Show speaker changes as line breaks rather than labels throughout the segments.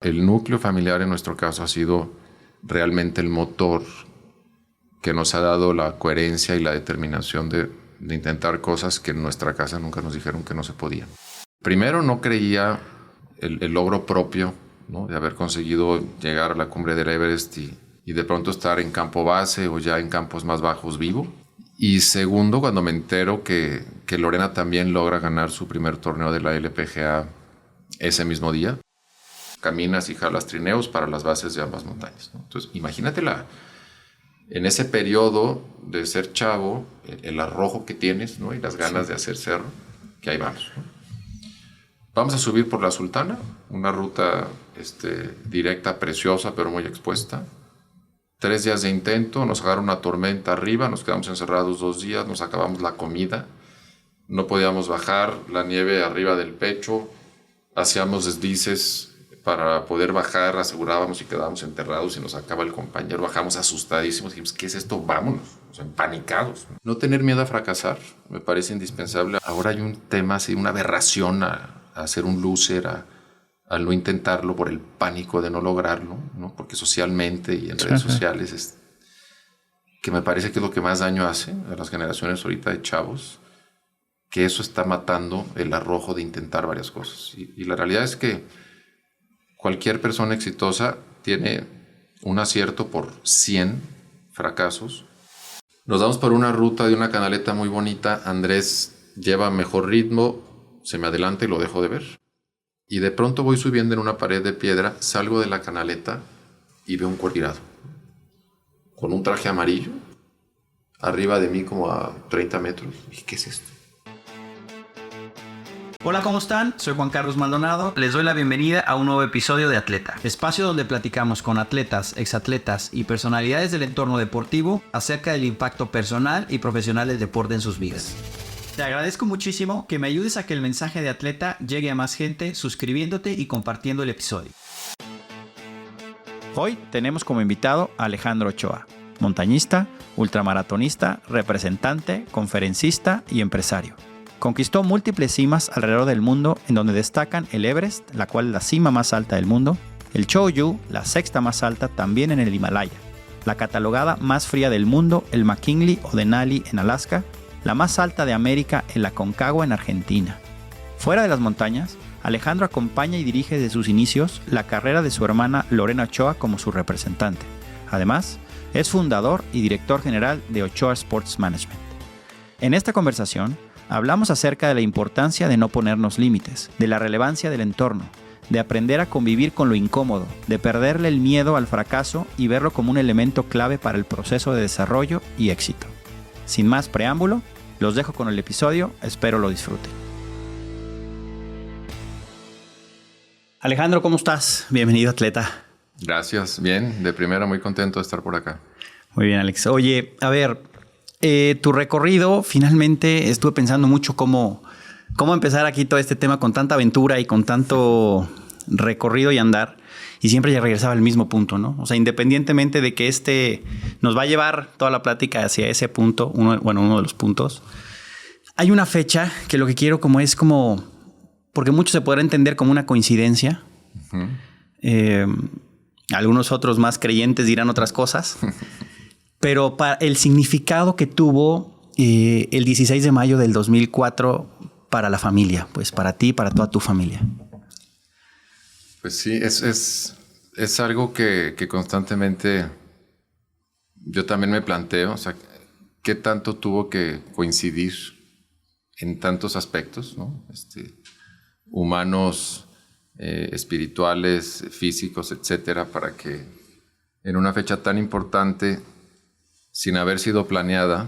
el núcleo familiar en nuestro caso ha sido realmente el motor que nos ha dado la coherencia y la determinación de intentar cosas que en nuestra casa nunca nos dijeron que no se podían. Primero, no creía el logro propio, ¿no? De haber conseguido llegar a la cumbre del Everest y de pronto estar en campo base o ya en campos más bajos vivo. Y segundo, cuando me entero que Lorena también logra ganar su primer torneo de la LPGA ese mismo día. Caminas y jalas trineos para las bases de ambas montañas, ¿no? Entonces, imagínate en ese periodo de ser chavo, el arrojo que tienes, ¿no? Y las ganas de hacer cerro, que ahí vamos, ¿no? Vamos a subir por la Sultana, una ruta directa, preciosa, pero muy expuesta. 3 días de intento, nos agarra una tormenta arriba, nos quedamos encerrados 2 días, nos acabamos la comida, no podíamos bajar, la nieve arriba del pecho, hacíamos deslices para poder bajar, asegurábamos y quedábamos enterrados y nos acaba el compañero, bajamos asustadísimos, dijimos, ¿qué es esto? Vámonos, o sea, empanicados. No tener miedo a fracasar me parece indispensable. Ahora hay un tema así, una aberración a ser un loser, a no intentarlo por el pánico de no lograrlo, ¿no? Porque socialmente y en redes sociales es que me parece que es lo que más daño hace a las generaciones ahorita de chavos, que eso está matando el arrojo de intentar varias cosas. Y la realidad es que cualquier persona exitosa tiene un acierto por 100 fracasos. Nos damos por una ruta de una canaleta muy bonita. Andrés lleva mejor ritmo, se me adelanta y lo dejo de ver. Y de pronto voy subiendo en una pared de piedra, salgo de la canaleta y veo un cuerpo tirado, con un traje amarillo, arriba de mí como a 30 metros. ¿Y qué es esto?
Hola, ¿cómo están? Soy Juan Carlos Maldonado. Les doy la bienvenida a un nuevo episodio de Atleta, espacio donde platicamos con atletas, exatletas y personalidades del entorno deportivo acerca del impacto personal y profesional del deporte en sus vidas. Te agradezco muchísimo que me ayudes a que el mensaje de Atleta llegue a más gente suscribiéndote y compartiendo el episodio. Hoy tenemos como invitado a Alejandro Ochoa, montañista, ultramaratonista, representante, conferencista y empresario. Conquistó múltiples cimas alrededor del mundo, en donde destacan el Everest, la cual es la cima más alta del mundo, el Choyu, la sexta más alta también en el Himalaya, la catalogada más fría del mundo, el McKinley o Denali en Alaska, la más alta de América, el Aconcagua en Argentina. Fuera de las montañas, Alejandro acompaña y dirige desde sus inicios la carrera de su hermana Lorena Ochoa como su representante. Además, es fundador y director general de Ochoa Sports Management. En esta conversación, hablamos acerca de la importancia de no ponernos límites, de la relevancia del entorno, de aprender a convivir con lo incómodo, de perderle el miedo al fracaso y verlo como un elemento clave para el proceso de desarrollo y éxito. Sin más preámbulo, los dejo con el episodio, espero lo disfruten. Alejandro, ¿cómo estás? Bienvenido, atleta.
Gracias, bien, de primera muy contento de estar por acá.
Muy bien, Alex. Oye, a ver, tu recorrido, finalmente estuve pensando mucho cómo empezar aquí todo este tema con tanta aventura y con tanto recorrido y andar. Y siempre ya regresaba al mismo punto, ¿no? O sea, independientemente de que nos va a llevar toda la plática hacia ese punto, uno de los puntos, hay una fecha que lo que quiero porque mucho se podrá entender como una coincidencia. Uh-huh. Algunos otros más creyentes dirán otras cosas. Pero para el significado que tuvo el 16 de mayo del 2004 para la familia, pues para ti y para toda tu familia.
Pues sí, es algo que constantemente yo también me planteo, o sea, qué tanto tuvo que coincidir en tantos aspectos, ¿no? Humanos, espirituales, físicos, etcétera, para que en una fecha tan importante, sin haber sido planeada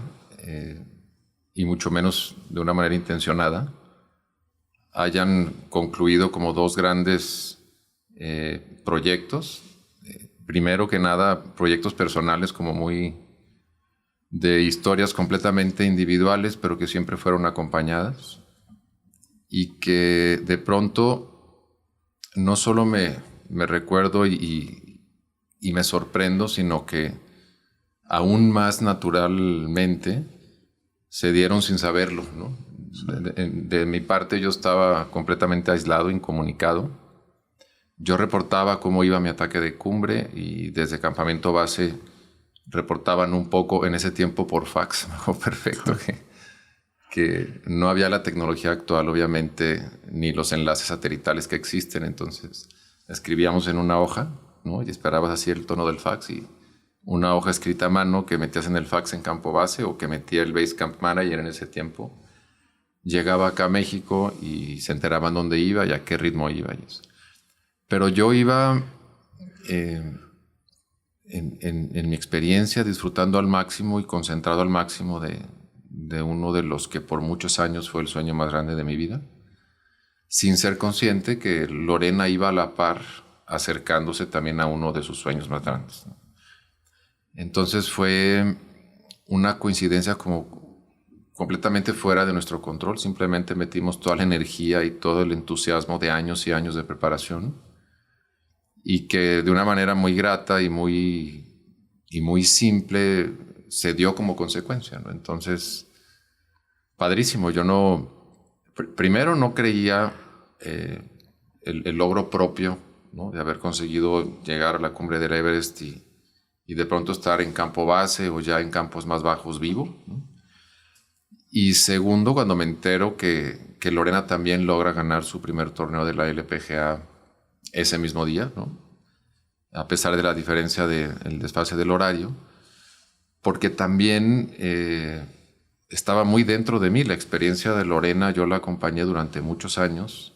y mucho menos de una manera intencionada, hayan concluido como 2 grandes proyectos. Primero que nada, proyectos personales como muy de historias completamente individuales, pero que siempre fueron acompañadas y que de pronto no solo me recuerdo y me sorprendo, sino que aún más naturalmente se dieron sin saberlo, ¿no? De mi parte yo estaba completamente aislado, incomunicado. Yo reportaba cómo iba mi ataque de cumbre y desde campamento base reportaban un poco en ese tiempo por fax. Me acuerdo perfecto que no había la tecnología actual, obviamente, ni los enlaces satelitales que existen. Entonces escribíamos en una hoja, ¿no? Y esperabas así el tono del fax, y una hoja escrita a mano que metías en el fax en campo base o que metía el Basecamp Manager en ese tiempo. Llegaba acá a México y se enteraban dónde iba y a qué ritmo iba. Pero yo iba en mi experiencia disfrutando al máximo y concentrado al máximo de uno de los que por muchos años fue el sueño más grande de mi vida, sin ser consciente que Lorena iba a la par acercándose también a uno de sus sueños más grandes, ¿no? Entonces fue una coincidencia como completamente fuera de nuestro control. Simplemente metimos toda la energía y todo el entusiasmo de años y años de preparación, y que de una manera muy grata y muy simple se dio como consecuencia, ¿no? Entonces, padrísimo. Yo primero no creía el logro propio, ¿no? De haber conseguido llegar a la cumbre del Everest y de pronto estar en campo base o ya en campos más bajos vivo, ¿no? Y segundo, cuando me entero que Lorena también logra ganar su primer torneo de la LPGA ese mismo día, ¿no? A pesar de la diferencia del desfase del horario, porque también estaba muy dentro de mí la experiencia de Lorena. Yo la acompañé durante muchos años,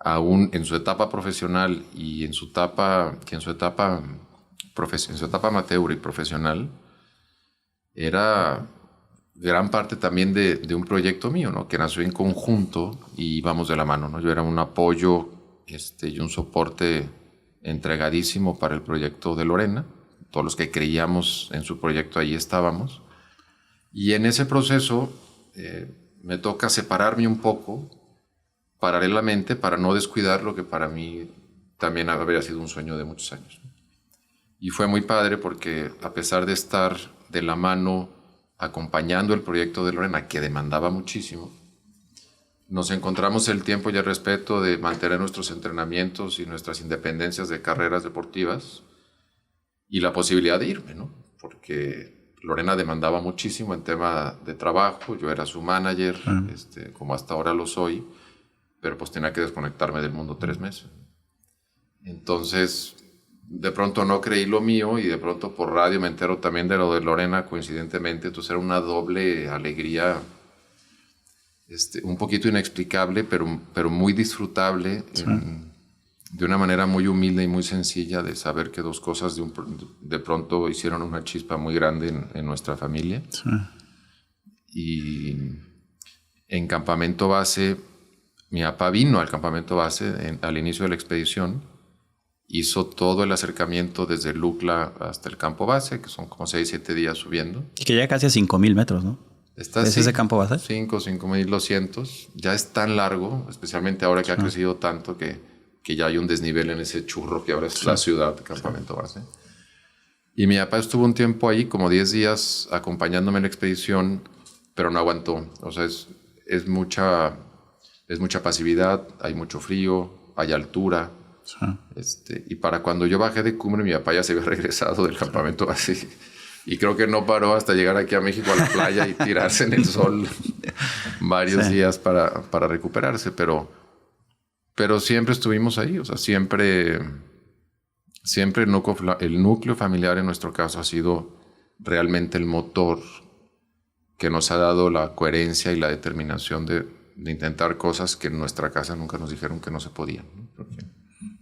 aún en su etapa profesional y en su etapa amateur y profesional. Era gran parte también de un proyecto mío, ¿no? Que nació en conjunto y íbamos de la mano, ¿no? Yo era un apoyo y un soporte entregadísimo para el proyecto de Lorena. Todos los que creíamos en su proyecto ahí estábamos. Y en ese proceso me toca separarme un poco paralelamente para no descuidar lo que para mí también habría sido un sueño de muchos años. Y fue muy padre porque, a pesar de estar de la mano acompañando el proyecto de Lorena, que demandaba muchísimo, nos encontramos el tiempo y el respeto de mantener nuestros entrenamientos y nuestras independencias de carreras deportivas y la posibilidad de irme, ¿no? Porque Lorena demandaba muchísimo en tema de trabajo. Yo era su manager, como hasta ahora lo soy, pero pues tenía que desconectarme del mundo 3 meses. Entonces, de pronto no creí lo mío, y de pronto por radio me entero también de lo de Lorena, coincidentemente. Entonces era una doble alegría, un poquito inexplicable, pero muy disfrutable, sí. De una manera muy humilde y muy sencilla, de saber que dos cosas de pronto hicieron una chispa muy grande en nuestra familia. Sí. Y en campamento base, mi papá vino al campamento base al inicio de la expedición. Hizo todo el acercamiento desde Lukla hasta el campo base, que son como 6-7 días subiendo.
Y que llega casi a 5,000 metros, ¿no? ¿Es ese campo base?
5,200. Ya es tan largo, especialmente ahora que ha crecido tanto, que ya hay un desnivel en ese churro que ahora es la ciudad de campamento base. Y mi papá estuvo un tiempo ahí, como 10 días, acompañándome en la expedición, pero no aguantó. O sea, es mucha pasividad, hay mucho frío, hay altura. Sí. Y para cuando yo bajé de cumbre, mi papá ya se había regresado del campamento base. Y creo que no paró hasta llegar aquí a México a la playa y tirarse en el sol varios días para recuperarse. Pero siempre estuvimos ahí. O sea, siempre el núcleo familiar en nuestro caso ha sido realmente el motor que nos ha dado la coherencia y la determinación de intentar cosas que en nuestra casa nunca nos dijeron que no se podían, ¿no?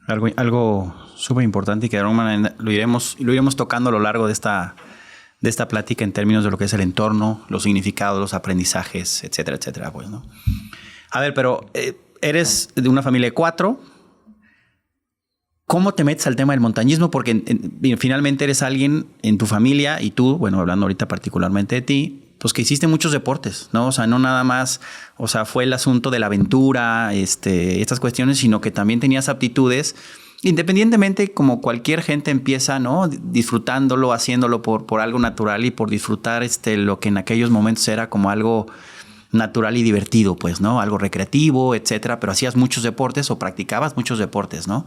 Algo súper importante, y que de alguna manera lo iremos tocando a lo largo de esta plática, en términos de lo que es el entorno, los significados, los aprendizajes, etcétera, etcétera, pues, ¿no? A ver, pero eres de una familia de 4. ¿Cómo te metes al tema del montañismo? Porque finalmente eres alguien en tu familia, y tú, bueno, hablando ahorita particularmente de ti, pues que hiciste muchos deportes, ¿no? O sea, no nada más, o sea, fue el asunto de la aventura, estas cuestiones, sino que también tenías aptitudes, independientemente, como cualquier gente empieza, ¿no? Disfrutándolo, haciéndolo por algo natural y por disfrutar lo que en aquellos momentos era como algo natural y divertido, pues, ¿no? Algo recreativo, etcétera, pero hacías muchos deportes o practicabas muchos deportes, ¿no?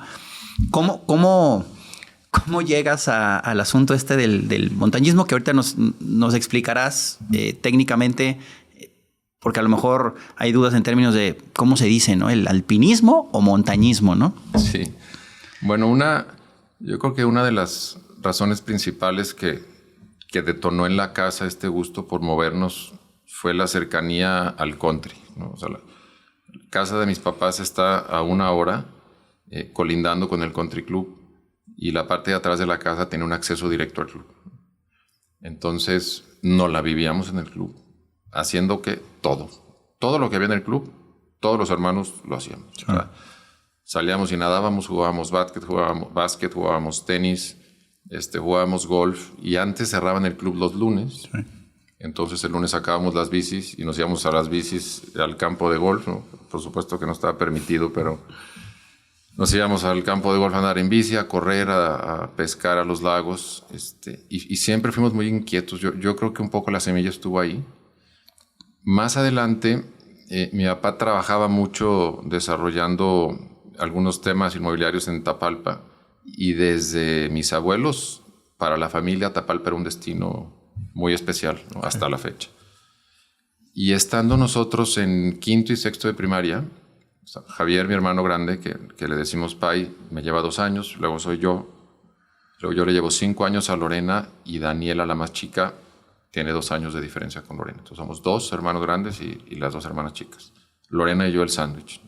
¿Cómo llegas al asunto este del montañismo que ahorita nos explicarás técnicamente? Porque a lo mejor hay dudas en términos de cómo se dice, ¿no? ¿El alpinismo o montañismo, no?
Sí. Bueno, yo creo que una de las razones principales que detonó en la casa este gusto por movernos fue la cercanía al country, ¿no? O sea, la casa de mis papás está a 1 hora colindando con el country club y la parte de atrás de la casa tiene un acceso directo al club. Entonces, no la vivíamos en el club, haciendo que todo lo que había en el club, todos los hermanos lo hacíamos. O sea, salíamos y nadábamos, jugábamos básquet, jugábamos tenis, jugábamos golf, y antes cerraban el club los lunes. Sí. Entonces el lunes sacábamos las bicis y nos íbamos a las bicis al campo de golf, ¿no? Por supuesto que no estaba permitido, pero nos íbamos al campo de golf a andar en bici, a correr, a pescar a los lagos, y siempre fuimos muy inquietos. Yo creo que un poco la semilla estuvo ahí. Más adelante, mi papá trabajaba mucho desarrollando algunos temas inmobiliarios en Tapalpa, y desde mis abuelos, para la familia, Tapalpa era un destino muy especial, ¿no? Hasta la fecha. Y estando nosotros en 5º y 6º de primaria, o sea, Javier, mi hermano grande, que le decimos Pai, me lleva 2 años, luego soy yo, luego yo le llevo 5 años a Lorena, y Daniela, la más chica, tiene 2 años de diferencia con Lorena. Entonces somos 2 hermanos grandes y las 2 hermanas chicas. Lorena y yo el sándwich.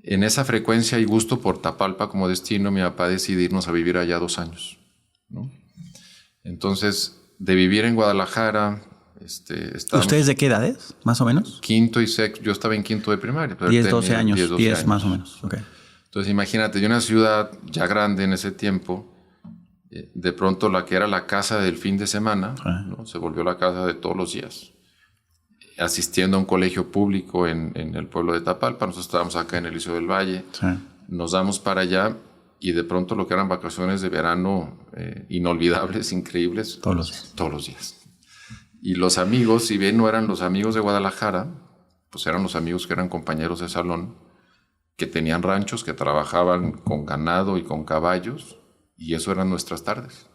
En esa frecuencia y gusto por Tapalpa como destino, mi papá decidió irnos a vivir allá 2 años, ¿no? Entonces, de vivir en Guadalajara,
¿Ustedes de qué edades, más o menos?
5º y 6º, yo estaba en 5º de primaria.
10, 12 años, 10 más o menos. Okay.
Entonces, imagínate, yo en una ciudad ya grande en ese tiempo, de pronto la que era la casa del fin de semana, ¿no? Se volvió la casa de todos los días. Asistiendo a un colegio público en el pueblo de Tapalpa, nosotros estábamos acá en el Liceo del Valle, nos damos para allá, y de pronto lo que eran vacaciones de verano inolvidables, increíbles, todos los días. Y los amigos, si bien no eran los amigos de Guadalajara, pues eran los amigos que eran compañeros de salón, que tenían ranchos, que trabajaban con ganado y con caballos, y eso eran nuestras tardes.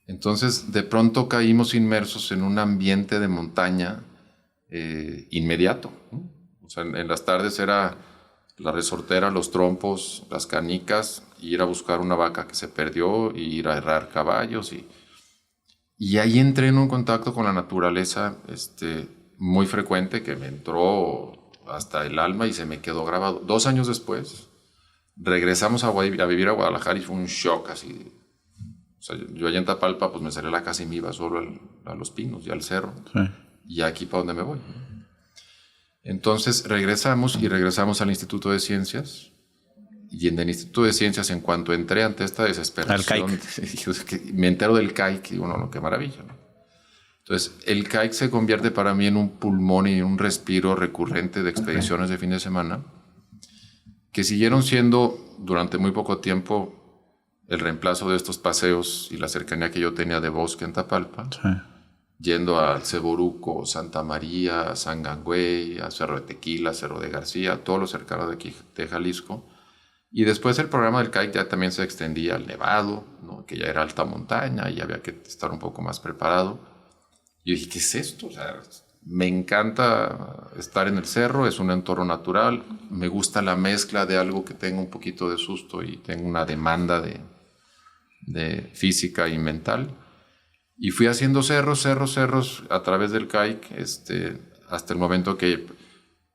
Entonces, de pronto caímos inmersos en un ambiente de montaña inmediato, ¿no? O sea, en las tardes era la resortera, los trompos, las canicas, y ir a buscar una vaca que se perdió, y ir a herrar caballos, y ahí entré en un contacto con la naturaleza muy frecuente, que me entró hasta el alma y se me quedó grabado. 2 años después regresamos a vivir a Guadalajara, y fue un shock así. O sea, yo allá en Tapalpa pues me salí a la casa y me iba solo a Los Pinos y al cerro. Sí. Y aquí para donde me voy. Entonces regresamos al Instituto de Ciencias, y en el Instituto de Ciencias, en cuanto entré ante esta desesperación, me entero del CAIC y digo, no, qué maravilla, ¿no? Entonces el CAIC se convierte para mí en un pulmón y un respiro recurrente de expediciones de fin de semana, que siguieron siendo durante muy poco tiempo el reemplazo de estos paseos y la cercanía que yo tenía de bosque en Tapalpa. Sí. Yendo al Ceboruco, Santa María, San Gangüey, a Cerro de Tequila, Cerro de García, todo lo cercano de aquí, de Jalisco. Y después el programa del CAIC ya también se extendía al Nevado, ¿no? Que ya era alta montaña y había que estar un poco más preparado. Yo dije, ¿qué es esto? O sea, me encanta estar en el cerro, es un entorno natural, me gusta la mezcla de algo que tenga un poquito de susto y tenga una demanda de física y mental. Y fui haciendo cerros a través del CAIC, hasta el momento que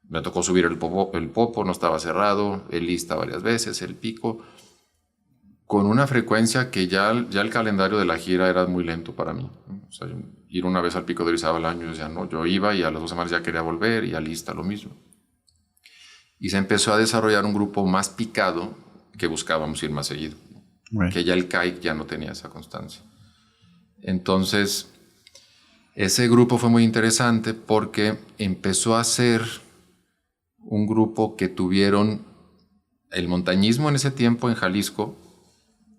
me tocó subir el Popo, no estaba cerrado, el Lista varias veces, el Pico, con una frecuencia que ya el calendario de la gira era muy lento para mí. O sea, ir una vez al Pico de Orizaba al año, yo iba, y a las 2 semanas ya quería volver, y a Lista lo mismo. Y se empezó a desarrollar un grupo más picado, que buscábamos ir más seguido, right. Que ya el CAIC ya no tenía esa constancia. Entonces, ese grupo fue muy interesante porque empezó a ser un grupo que tuvieron el montañismo en ese tiempo en Jalisco.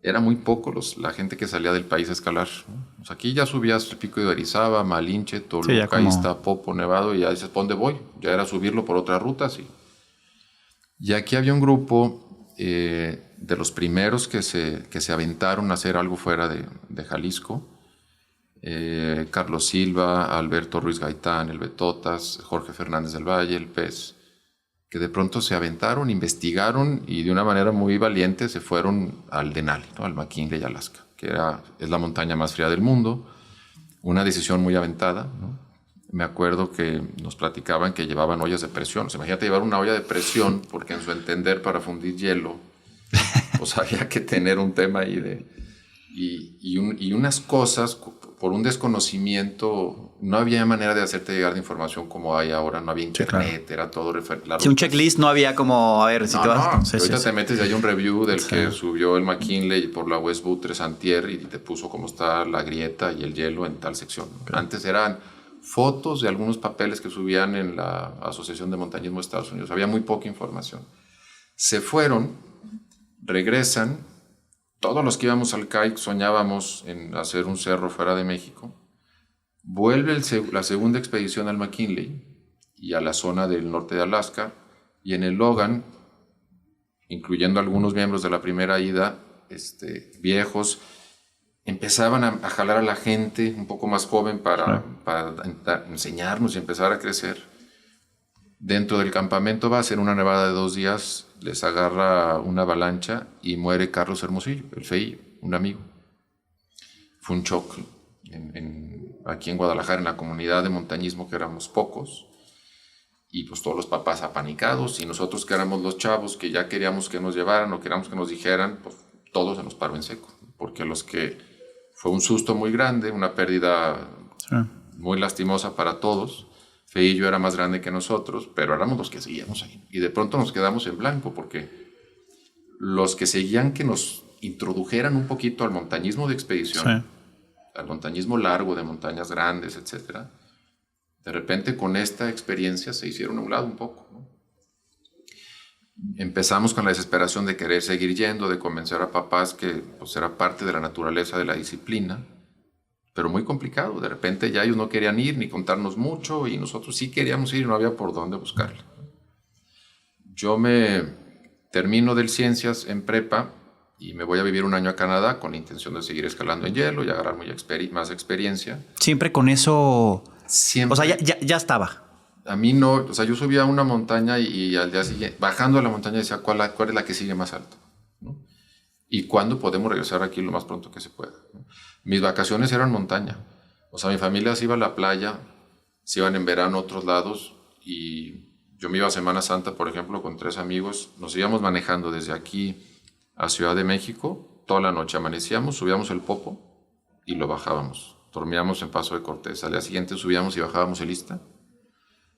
Era muy poco la gente que salía del país a escalar, ¿no? O sea, aquí ya subías el Pico de Orizaba, Malinche, Toluca, ahí está Popo, Nevado, y ya dices, ¿por dónde voy? Ya era subirlo por otra ruta, sí. Y aquí había un grupo de los primeros que se aventaron a hacer algo fuera de Jalisco. Carlos Silva, Alberto Ruiz Gaitán, el Betotas, Jorge Fernández del Valle, el Pez, que de pronto se aventaron, investigaron y de una manera muy valiente se fueron al Denali, ¿no? Al McKinley, Alaska, que es la montaña más fría del mundo. Una decisión muy aventada, ¿no? Me acuerdo que nos platicaban que llevaban ollas de presión. O sea, imagínate llevar una olla de presión, porque en su entender para fundir hielo, pues había que tener un tema ahí y unas cosas, por un desconocimiento, no había manera de hacerte llegar de información como hay ahora, no había internet, claro. Era todo
un checklist no había como, a ver, si
no,
te vas...
No, sí, ahorita te metes y hay un review del que subió el McKinley por la West Buttress antier y te puso cómo está la grieta y el hielo en tal sección. Okay. Antes eran fotos de algunos papeles que subían en la Asociación de Montañismo de Estados Unidos. Había muy poca información. Se fueron, regresan. Todos los que íbamos al CAIC soñábamos en hacer un cerro fuera de México. Vuelve la segunda expedición al McKinley y a la zona del norte de Alaska, y en el Logan, incluyendo algunos miembros de la primera ida, viejos, empezaban a jalar a la gente un poco más joven para enseñarnos y empezar a crecer. Dentro del campamento base, en una nevada de 2 días, les agarra una avalancha y muere Carlos Hermosillo, el Feillo, un amigo. Fue un shock aquí en Guadalajara, en la comunidad de montañismo, que éramos pocos, y pues todos los papás apanicados, y nosotros que éramos los chavos que ya queríamos que nos llevaran o queríamos que nos dijeran, pues todos se nos paró en seco, porque fue un susto muy grande, una pérdida muy lastimosa para todos. Feillo era más grande que nosotros, pero éramos los que seguíamos ahí. Y de pronto nos quedamos en blanco, porque los que seguían que nos introdujeran un poquito al montañismo de expedición, al montañismo largo, de montañas grandes, etc., de repente con esta experiencia se hicieron a un lado un poco, ¿no? Empezamos con la desesperación de querer seguir yendo, de convencer a papás que pues, era parte de la naturaleza de la disciplina, pero muy complicado. De repente ya ellos no querían ir ni contarnos mucho y nosotros sí queríamos ir y no había por dónde buscarle. Yo me termino del Ciencias en prepa y me voy a vivir un año a Canadá con la intención de seguir escalando en hielo y agarrar más experiencia.
Siempre con eso...
Siempre.
O sea, ya estaba.
A mí no, o sea, yo subía a una montaña y al día siguiente, bajando a la montaña, decía, ¿cuál es la que sigue más alto? ¿No? ¿Y cuándo podemos regresar aquí lo más pronto que se pueda? ¿No? Mis vacaciones eran montaña. O sea, mi familia se iba a la playa, se iban en verano a otros lados, y yo me iba a Semana Santa, por ejemplo, con 3 amigos. Nos íbamos manejando desde aquí a Ciudad de México, toda la noche amanecíamos, subíamos el Popo y lo bajábamos. Dormíamos en Paso de Cortés. Al día siguiente subíamos y bajábamos el Ista.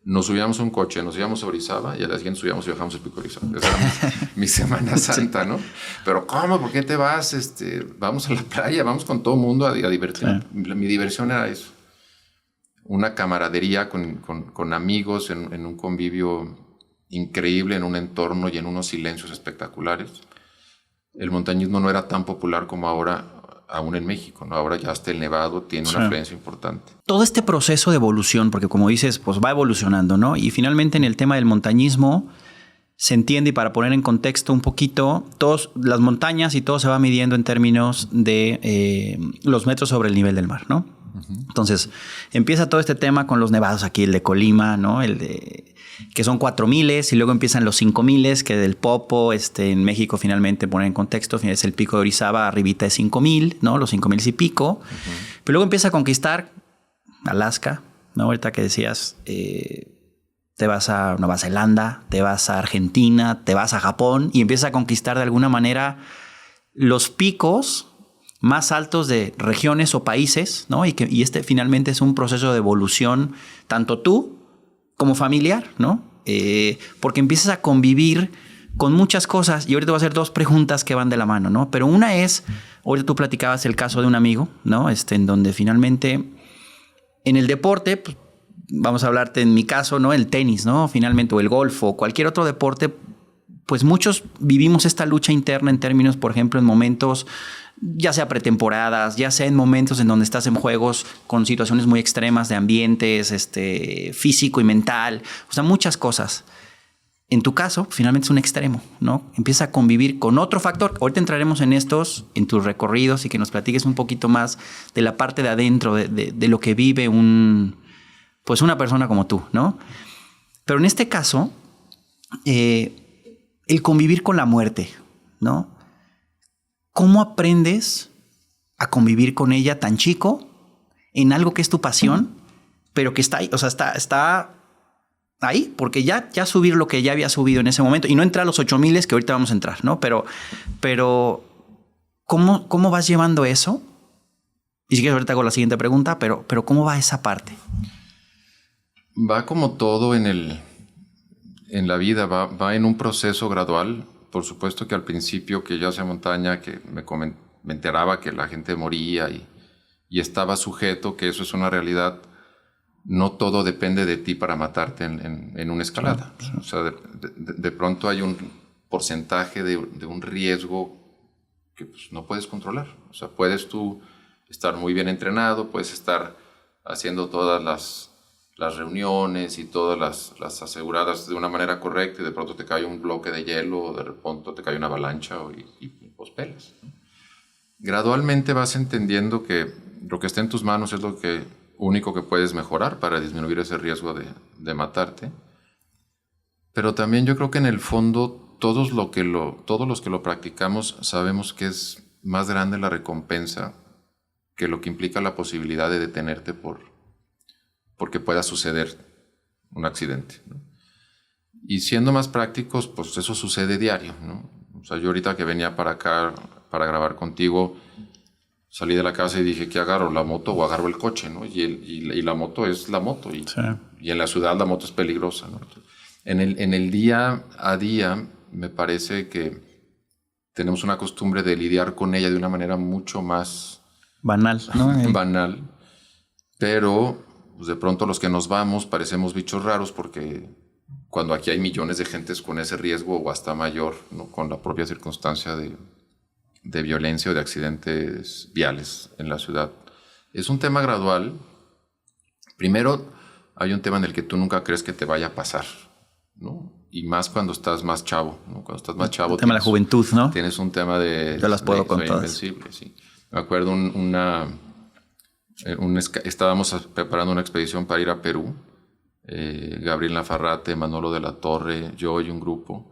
Nos subíamos a un coche, nos íbamos a Orizaba y al día siguiente subíamos y bajamos el Pico Orizaba. Esa era mi Semana Santa, ¿no? Pero ¿cómo? ¿Por qué te vas? Vamos a la playa, vamos con todo el mundo a divertirnos. Sí. Mi diversión era eso. Una camaradería con amigos en un convivio increíble, en un entorno y en unos silencios espectaculares. El montañismo no era tan popular como ahora, aún en México, ¿no? Ahora ya hasta el Nevado tiene una influencia importante. Todo
este proceso de evolución, porque como dices, pues va evolucionando, ¿no? Y finalmente en el tema del montañismo se entiende, y para poner en contexto un poquito, las montañas y todo se va midiendo en términos de los metros sobre el nivel del mar, ¿no? Uh-huh. Entonces empieza todo este tema con los nevados aquí, el de Colima, ¿no? Que son 4,000 y luego empiezan los 5,000, que del Popo, en México finalmente, poner en contexto, es el Pico de Orizaba, arribita de 5,000, ¿no? Los 5,000 y pico. Uh-huh. Pero luego empieza a conquistar Alaska, ¿no? Ahorita que decías, te vas a Nueva Zelanda, te vas a Argentina, te vas a Japón y empiezas a conquistar de alguna manera los picos más altos de regiones o países, ¿no? Y finalmente es un proceso de evolución, tanto tú como familiar, ¿no? Porque empiezas a convivir con muchas cosas. Y ahorita te voy a hacer 2 preguntas que van de la mano, ¿no? Pero una es, ahorita tú platicabas el caso de un amigo, ¿no? En donde finalmente, en el deporte, pues, vamos a hablarte en mi caso, ¿no? El tenis, ¿no? Finalmente, o el golf, o cualquier otro deporte, pues muchos vivimos esta lucha interna en términos, por ejemplo, en momentos, ya sea pretemporadas, ya sea en momentos en donde estás en juegos con situaciones muy extremas de ambientes, físico y mental, o sea, muchas cosas. En tu caso, finalmente es un extremo, ¿no? Empieza a convivir con otro factor. Ahorita entraremos en estos, en tus recorridos y que nos platiques un poquito más de la parte de adentro, de lo que vive pues una persona como tú, ¿no? Pero en este caso, el convivir con la muerte, ¿no? ¿Cómo aprendes a convivir con ella tan chico en algo que es tu pasión, pero que está ahí? O sea, está ahí, porque ya subir lo que ya había subido en ese momento, y no entrar a los 8,000 que ahorita vamos a entrar, ¿no? Pero ¿cómo vas llevando eso? Y si quieres ahorita hago la siguiente pregunta, pero ¿cómo va esa parte?
Va como todo en la vida, va en un proceso gradual. Por supuesto que al principio que yo hacía montaña, que me enteraba que la gente moría y estaba sujeto, que eso es una realidad. No todo depende de ti para matarte en una escalada. Sí. O sea, de pronto hay un porcentaje de un riesgo que pues, no puedes controlar. O sea, puedes tú estar muy bien entrenado, puedes estar haciendo todas las reuniones y todas las aseguradas de una manera correcta y de pronto te cae un bloque de hielo o de pronto te cae una avalancha y pues pelas, ¿no? Gradualmente vas entendiendo que lo que está en tus manos es lo único que puedes mejorar para disminuir ese riesgo de matarte. Pero también yo creo que en el fondo todos los que lo practicamos sabemos que es más grande la recompensa que lo que implica la posibilidad de detenerte porque pueda suceder un accidente, ¿no? Y siendo más prácticos, pues eso sucede diario, ¿no? O sea, yo ahorita que venía para acá para grabar contigo, salí de la casa y dije, ¿qué agarro? ¿La moto o agarro el coche? ¿No? Y la moto es la moto. Sí. Y en la ciudad la moto es peligrosa, ¿no? En el día a día me parece que tenemos una costumbre de lidiar con ella de una manera mucho más...
banal, ¿no?
Banal. Pero pues de pronto los que nos vamos parecemos bichos raros porque cuando aquí hay millones de gentes con ese riesgo o hasta mayor, ¿no? Con la propia circunstancia de violencia o de accidentes viales en la ciudad. Es un tema gradual. Primero, hay un tema en el que tú nunca crees que te vaya a pasar, ¿no? Y más cuando estás más chavo, ¿no? Cuando estás más chavo...
El tema de la juventud, ¿no?
Tienes un tema de...
Yo las puedo con todas.
Invencible, sí. Me acuerdo estábamos preparando una expedición para ir a Perú. Gabriel Nafarrate, Manolo de la Torre, yo y un grupo.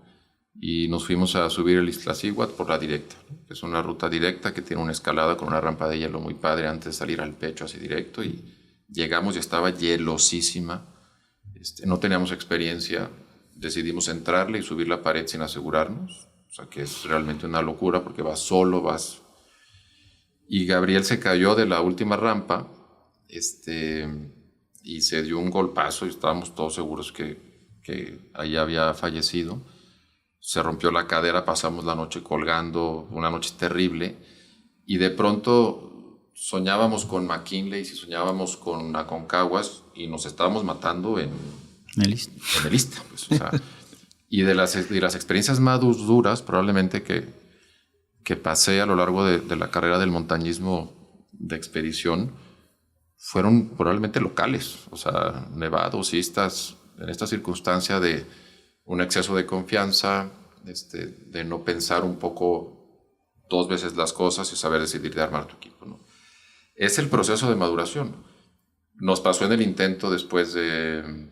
Y nos fuimos a subir el Iztaccíhuatl por la directa, ¿no? Es una ruta directa que tiene una escalada con una rampa de hielo muy padre antes de salir al pecho así directo, y llegamos y estaba hielosísima. No teníamos experiencia, decidimos entrarle y subir la pared sin asegurarnos, o sea que es realmente una locura porque vas solo, y Gabriel se cayó de la última rampa y se dio un golpazo y estábamos todos seguros que ahí había fallecido. Se rompió la cadera, pasamos la noche colgando, una noche terrible, y de pronto soñábamos con McKinley y soñábamos con Aconcaguas y nos estábamos matando en el Ista. Pues, o sea, y de las experiencias más duras probablemente que pasé a lo largo de la carrera del montañismo de expedición fueron probablemente locales, o sea, nevados, istas, en esta circunstancia de un exceso de confianza, de no pensar un poco 2 veces las cosas y saber decidir de armar tu equipo, ¿no? Es el proceso de maduración. Nos pasó en el intento después de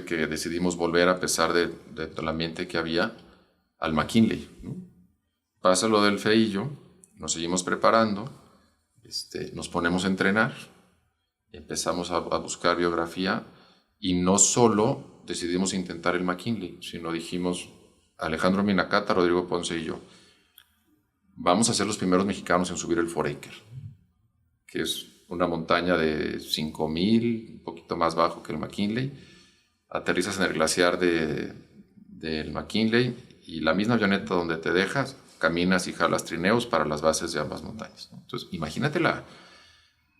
que decidimos volver, a pesar del ambiente que había, al McKinley, ¿no? Pasa lo del Feillo, nos seguimos preparando, nos ponemos a entrenar, empezamos a buscar biografía, y no solo decidimos intentar el McKinley, sino dijimos, Alejandro Minacata, Rodrigo Ponce y yo, vamos a ser los primeros mexicanos en subir el Foraker, que es una montaña de 5,000, un poquito más bajo que el McKinley. Aterrizas en el glaciar del McKinley y la misma avioneta donde te dejas, caminas y jalas trineos para las bases de ambas montañas, ¿no? Entonces, imagínate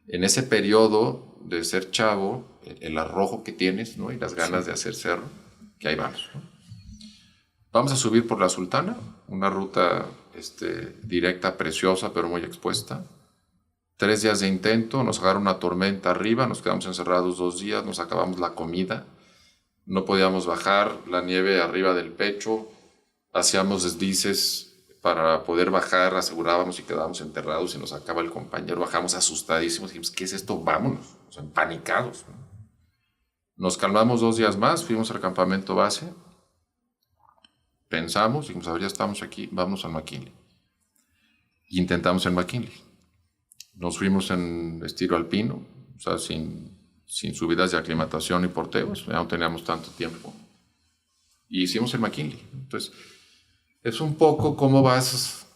en ese periodo de ser chavo, el arrojo que tienes, ¿no? Y las ganas de hacer cerro, que ahí vamos, ¿no? Vamos a subir por la Sultana, una ruta directa, preciosa, pero muy expuesta. 3 días de intento, nos agarra una tormenta arriba, nos quedamos encerrados 2 días, nos acabamos la comida. no podíamos bajar, la nieve arriba del pecho, hacíamos deslices para poder bajar, asegurábamos y quedábamos enterrados y nos sacaba el compañero, bajamos asustadísimos, dijimos, ¿qué es esto? Vámonos, o sea, empanicados, ¿no? Nos calmamos 2 días más, fuimos al campamento base, pensamos, dijimos, a ver, ya estamos aquí, vámonos al McKinley. Y intentamos el McKinley. Nos fuimos en estilo alpino, o sea, sin subidas de aclimatación ni porteos, ya no teníamos tanto tiempo. Y hicimos el McKinley. Entonces, es un poco cómo vas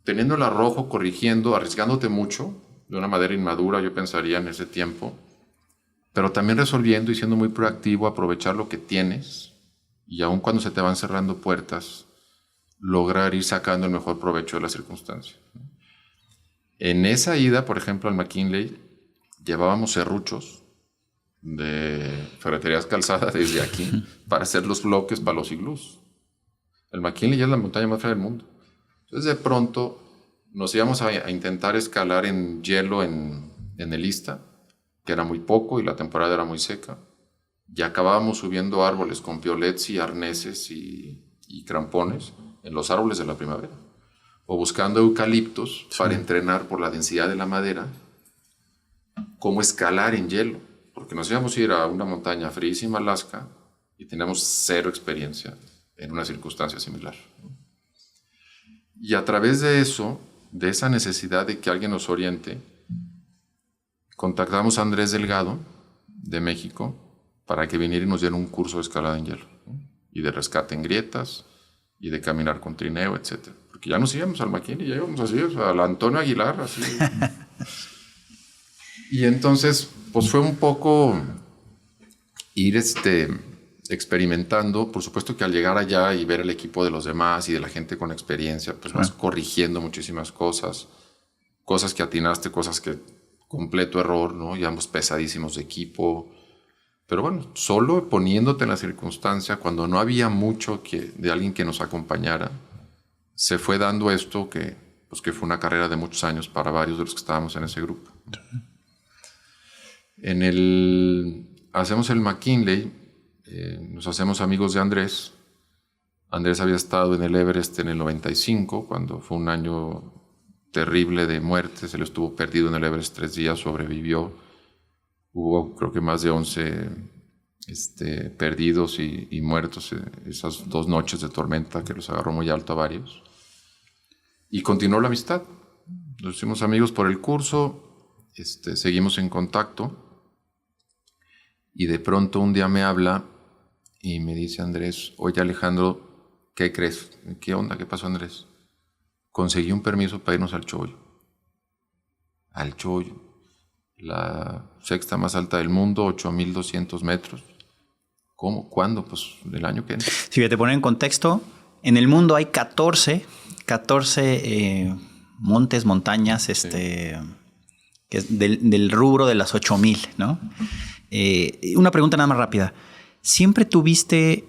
teniendo el arrojo, corrigiendo, arriesgándote mucho, de una manera inmadura, yo pensaría en ese tiempo, pero también resolviendo y siendo muy proactivo, aprovechar lo que tienes y aun cuando se te van cerrando puertas, lograr ir sacando el mejor provecho de las circunstancias. En esa ida, por ejemplo, al McKinley, llevábamos serruchos de Ferreterías Calzada desde aquí para hacer los bloques para los iglús. El McKinley ya es la montaña más fría del mundo. Entonces, de pronto, nos íbamos a intentar escalar en hielo en el Ista, que era muy poco y la temporada era muy seca. Y acabábamos subiendo árboles con piolets y arneses y crampones en los árboles de la primavera. O buscando eucaliptos para entrenar por la densidad de la madera cómo escalar en hielo. Porque nos íbamos a ir a una montaña fríísima, Alaska, y teníamos 0 experiencia en una circunstancia similar. Y a través de eso, de esa necesidad de que alguien nos oriente, contactamos a Andrés Delgado, de México, para que viniera y nos diera un curso de escalada en hielo, ¿no? Y de rescate en grietas, y de caminar con trineo, etc. Porque ya nos íbamos al McKinley, ya íbamos así, o sea, al Antonio Aguilar, así. Y entonces, pues fue un poco ir experimentando. Por supuesto que al llegar allá y ver el equipo de los demás y de la gente con experiencia, pues vas corrigiendo muchísimas cosas que atinaste, cosas que completo error, ¿no? Íbamos pesadísimos de equipo. Pero bueno, solo poniéndote en la circunstancia, cuando no había mucho de alguien que nos acompañara, se fue dando esto que fue una carrera de muchos años para varios de los que estábamos en ese grupo. Hacemos el McKinley, nos hacemos amigos de Andrés. Andrés había estado en el Everest en el 95, cuando fue un año terrible de muerte. Se le estuvo perdido en el Everest 3 días, sobrevivió. Hubo creo que más de 11 perdidos y muertos esas 2 noches de tormenta que los agarró muy alto a varios. Y continuó la amistad. Nos hicimos amigos por el curso, seguimos en contacto. Y de pronto un día me habla y me dice Andrés, oye Alejandro, ¿qué crees? ¿Qué onda? ¿Qué pasó, Andrés? Conseguí un permiso para irnos al Chollo. Al Chollo. La 6ª más alta del mundo, 8,200 metros. ¿Cómo? ¿Cuándo? Pues el año que entra.
Si te poner en contexto, en el mundo hay 14 montes, montañas, sí, que es del rubro de las 8,000, ¿no? Una pregunta nada más rápida. ¿Siempre tuviste,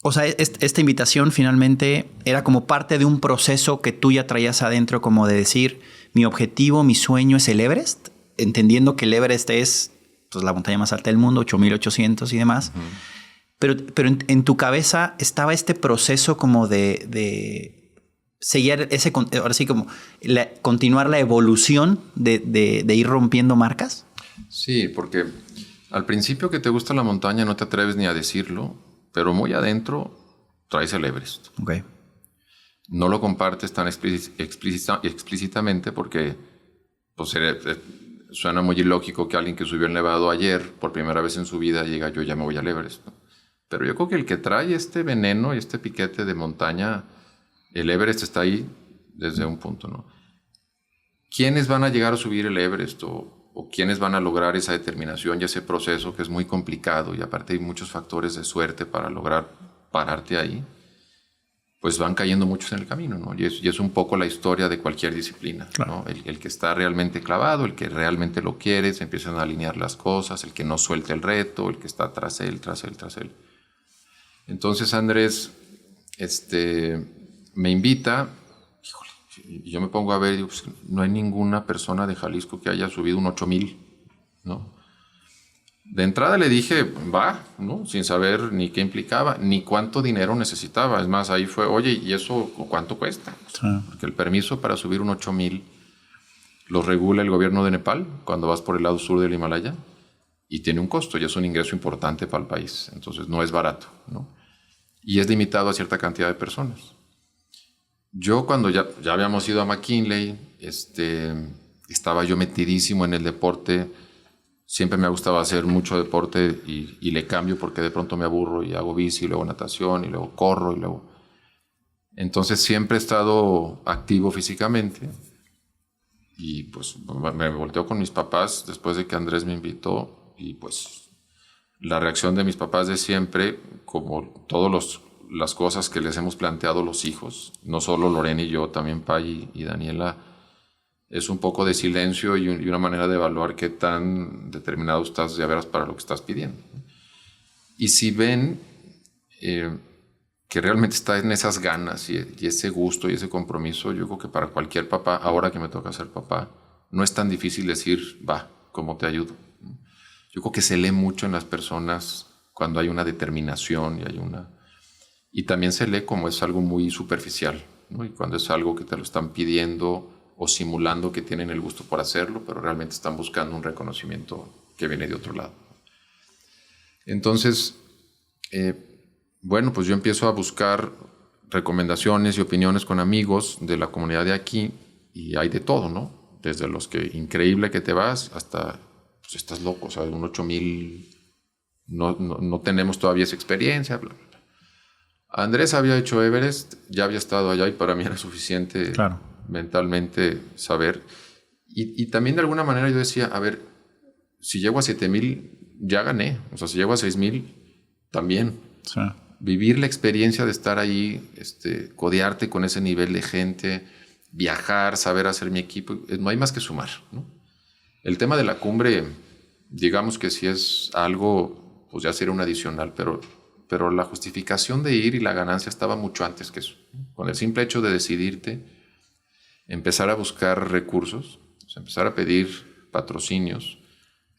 o sea, esta invitación finalmente era como parte de un proceso que tú ya traías adentro, como de decir, mi objetivo, mi sueño es el Everest, entendiendo que el Everest es pues, la montaña más alta del mundo, 8,800 y demás, pero en tu cabeza estaba este proceso como de seguir ese, ahora sí como continuar la evolución de ir rompiendo marcas?
Sí, porque al principio que te gusta la montaña no te atreves ni a decirlo, pero muy adentro traes el Everest.
Okay.
No lo compartes tan explícitamente porque pues, suena muy ilógico que alguien que subió el Nevado ayer por primera vez en su vida diga yo ya me voy al Everest, ¿no? Pero yo creo que el que trae este veneno y este piquete de montaña, el Everest está ahí desde un punto, ¿no? ¿Quiénes van a llegar a subir el Everest o quiénes van a lograr esa determinación y ese proceso que es muy complicado y aparte hay muchos factores de suerte para lograr pararte ahí? Pues van cayendo muchos en el camino, ¿no? Y es un poco la historia de cualquier disciplina, claro, ¿no? El que está realmente clavado, el que realmente lo quiere, se empiezan a alinear las cosas, el que no suelta el reto, el que está tras él. Entonces Andrés me invita, híjole, y yo me pongo a ver, digo, pues, no hay ninguna persona de Jalisco que haya subido un 8,000, ¿no? De entrada le dije, va, ¿no? Sin saber ni qué implicaba, ni cuánto dinero necesitaba. Es más, ahí fue, oye, ¿y eso cuánto cuesta?
Sí.
Porque el permiso para subir un 8000 lo regula el gobierno de Nepal cuando vas por el lado sur del Himalaya y tiene un costo y es un ingreso importante para el país. Entonces no es barato, ¿no? Y es limitado a cierta cantidad de personas. Yo cuando ya habíamos ido a McKinley, estaba yo metidísimo en el deporte. Siempre me gustaba hacer mucho deporte y le cambio porque de pronto me aburro y hago bici, y luego natación y luego corro y luego... Entonces siempre he estado activo físicamente y pues me volteo con mis papás después de que Andrés me invitó y pues la reacción de mis papás de siempre, como todas las cosas que les hemos planteado los hijos, no solo Lorena y yo, también Pay y Daniela, es un poco de silencio y una manera de evaluar qué tan determinado estás de veras para lo que estás pidiendo. Y si ven que realmente está en esas ganas y ese gusto y ese compromiso, yo creo que para cualquier papá, ahora que me toca ser papá, no es tan difícil decir, va, ¿cómo te ayudo? Yo creo que se lee mucho en las personas cuando hay una determinación y también se lee como es algo muy superficial, ¿no? Y cuando es algo que te lo están pidiendo o simulando que tienen el gusto por hacerlo, pero realmente están buscando un reconocimiento que viene de otro lado. Entonces, bueno, pues yo empiezo a buscar recomendaciones y opiniones con amigos de la comunidad de aquí y hay de todo, ¿no? Desde los que increíble que te vas hasta, pues estás loco, o sea, un 8000, no tenemos todavía esa experiencia, bla, bla. Andrés había hecho Everest, ya había estado allá y para mí era suficiente mentalmente saber. Y también de alguna manera yo decía, a ver, si llego a 7000, ya gané. O sea, si llego a 6000, también.
Sí.
Vivir la experiencia de estar ahí, codearte con ese nivel de gente, viajar, saber hacer mi equipo, no hay más que sumar, ¿no? El tema de la cumbre, digamos que si es algo, pues ya sería un adicional, pero la justificación de ir y la ganancia estaba mucho antes que eso. Con el simple hecho de decidirte, empezar a buscar recursos, o sea, empezar a pedir patrocinios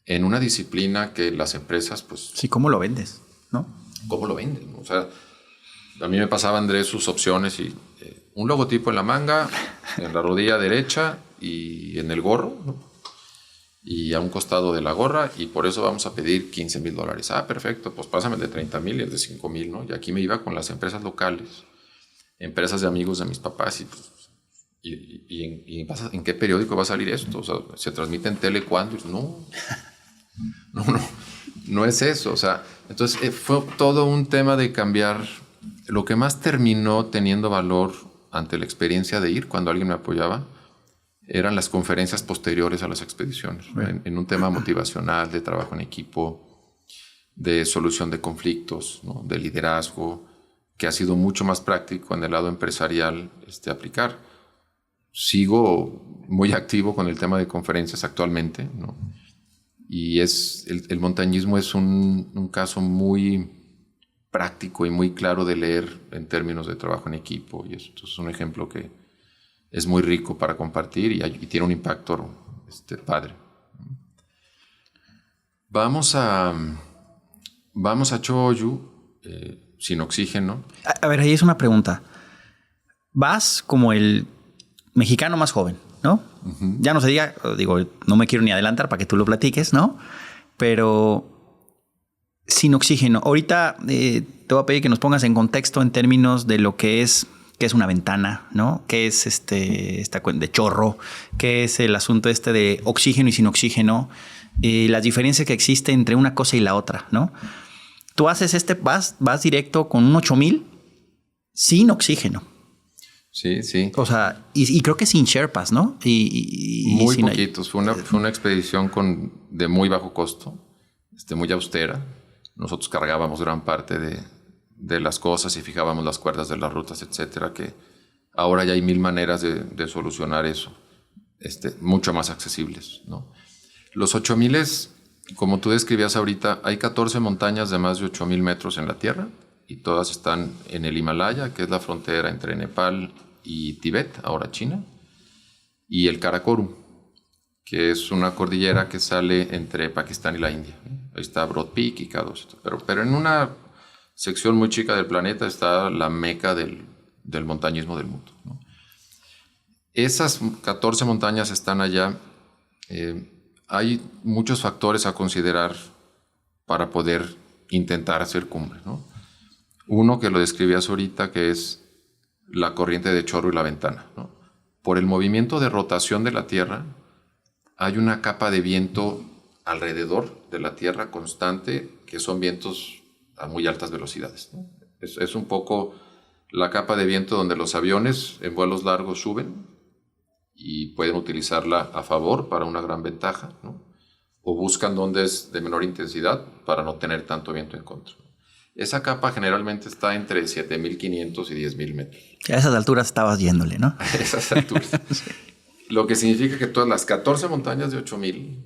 en una disciplina que las empresas, pues...
Sí, ¿cómo lo vendes? ¿No?
¿Cómo lo venden? O sea, a mí me pasaba Andrés sus opciones y un logotipo en la manga, en la rodilla derecha y en el gorro, ¿no? Y a un costado de la gorra, y por eso vamos a pedir $15,000. Ah, perfecto, pues pásame el de 30,000 y el de 5,000, ¿no? Y aquí me iba con las empresas locales, empresas de amigos de mis papás, y pues, ¿en qué periódico va a salir esto? O sea, ¿se transmite en tele cuándo? No es eso. O sea, entonces fue todo un tema de cambiar. Lo que más terminó teniendo valor ante la experiencia de ir, cuando alguien me apoyaba, eran las conferencias posteriores a las expediciones, en un tema motivacional, de trabajo en equipo, de solución de conflictos, ¿no? De liderazgo, que ha sido mucho más práctico en el lado empresarial aplicar. Sigo muy activo con el tema de conferencias actualmente, ¿no? Y el montañismo es un caso muy práctico y muy claro de leer en términos de trabajo en equipo, y esto es un ejemplo que es muy rico para compartir y tiene un impacto padre. Vamos a Cho-Oyu sin oxígeno.
A ver, ahí es una pregunta. Vas como el mexicano más joven, ¿no? Uh-huh. Ya no se diga, digo, no me quiero ni adelantar para que tú lo platiques, ¿no? Pero sin oxígeno. Ahorita te voy a pedir que nos pongas en contexto en términos de lo que es una ventana, ¿no? ¿Qué es esta de chorro? ¿Qué es el asunto de oxígeno y sin oxígeno? Las diferencias que existen entre una cosa y la otra, ¿no? Tú haces vas directo con un 8000 sin oxígeno.
Sí, sí.
O sea, y creo que sin Sherpas, ¿no?
Muy poquitos. Fue una expedición de muy bajo costo, muy austera. Nosotros cargábamos gran parte de las cosas y fijábamos las cuerdas de las rutas, etcétera, que ahora ya hay 1000 maneras de solucionar eso, mucho más accesibles, ¿no? Los 8000, como tú describías ahorita, hay 14 montañas de más de 8000 metros en la Tierra y todas están en el Himalaya, que es la frontera entre Nepal y Tibet, ahora China, y el Karakorum, que es una cordillera que sale entre Pakistán y la India. Ahí está Broad Peak y K2. Pero en una sección muy chica del planeta está la meca del montañismo del mundo, ¿no? Esas 14 montañas están allá. Hay muchos factores a considerar para poder intentar hacer cumbre, ¿no? Uno que lo describías ahorita, que es la corriente de chorro y la ventana, ¿no? Por el movimiento de rotación de la Tierra, hay una capa de viento alrededor de la Tierra constante, que son vientos a muy altas velocidades, ¿no? Es un poco la capa de viento donde los aviones en vuelos largos suben y pueden utilizarla a favor para una gran ventaja, ¿no? O buscan donde es de menor intensidad para no tener tanto viento en contra. Esa capa generalmente está entre 7.500 y 10.000 metros.
A esas alturas estabas yéndole, ¿no?
A esas alturas. Sí. Lo que significa que todas las 14 montañas de 8.000,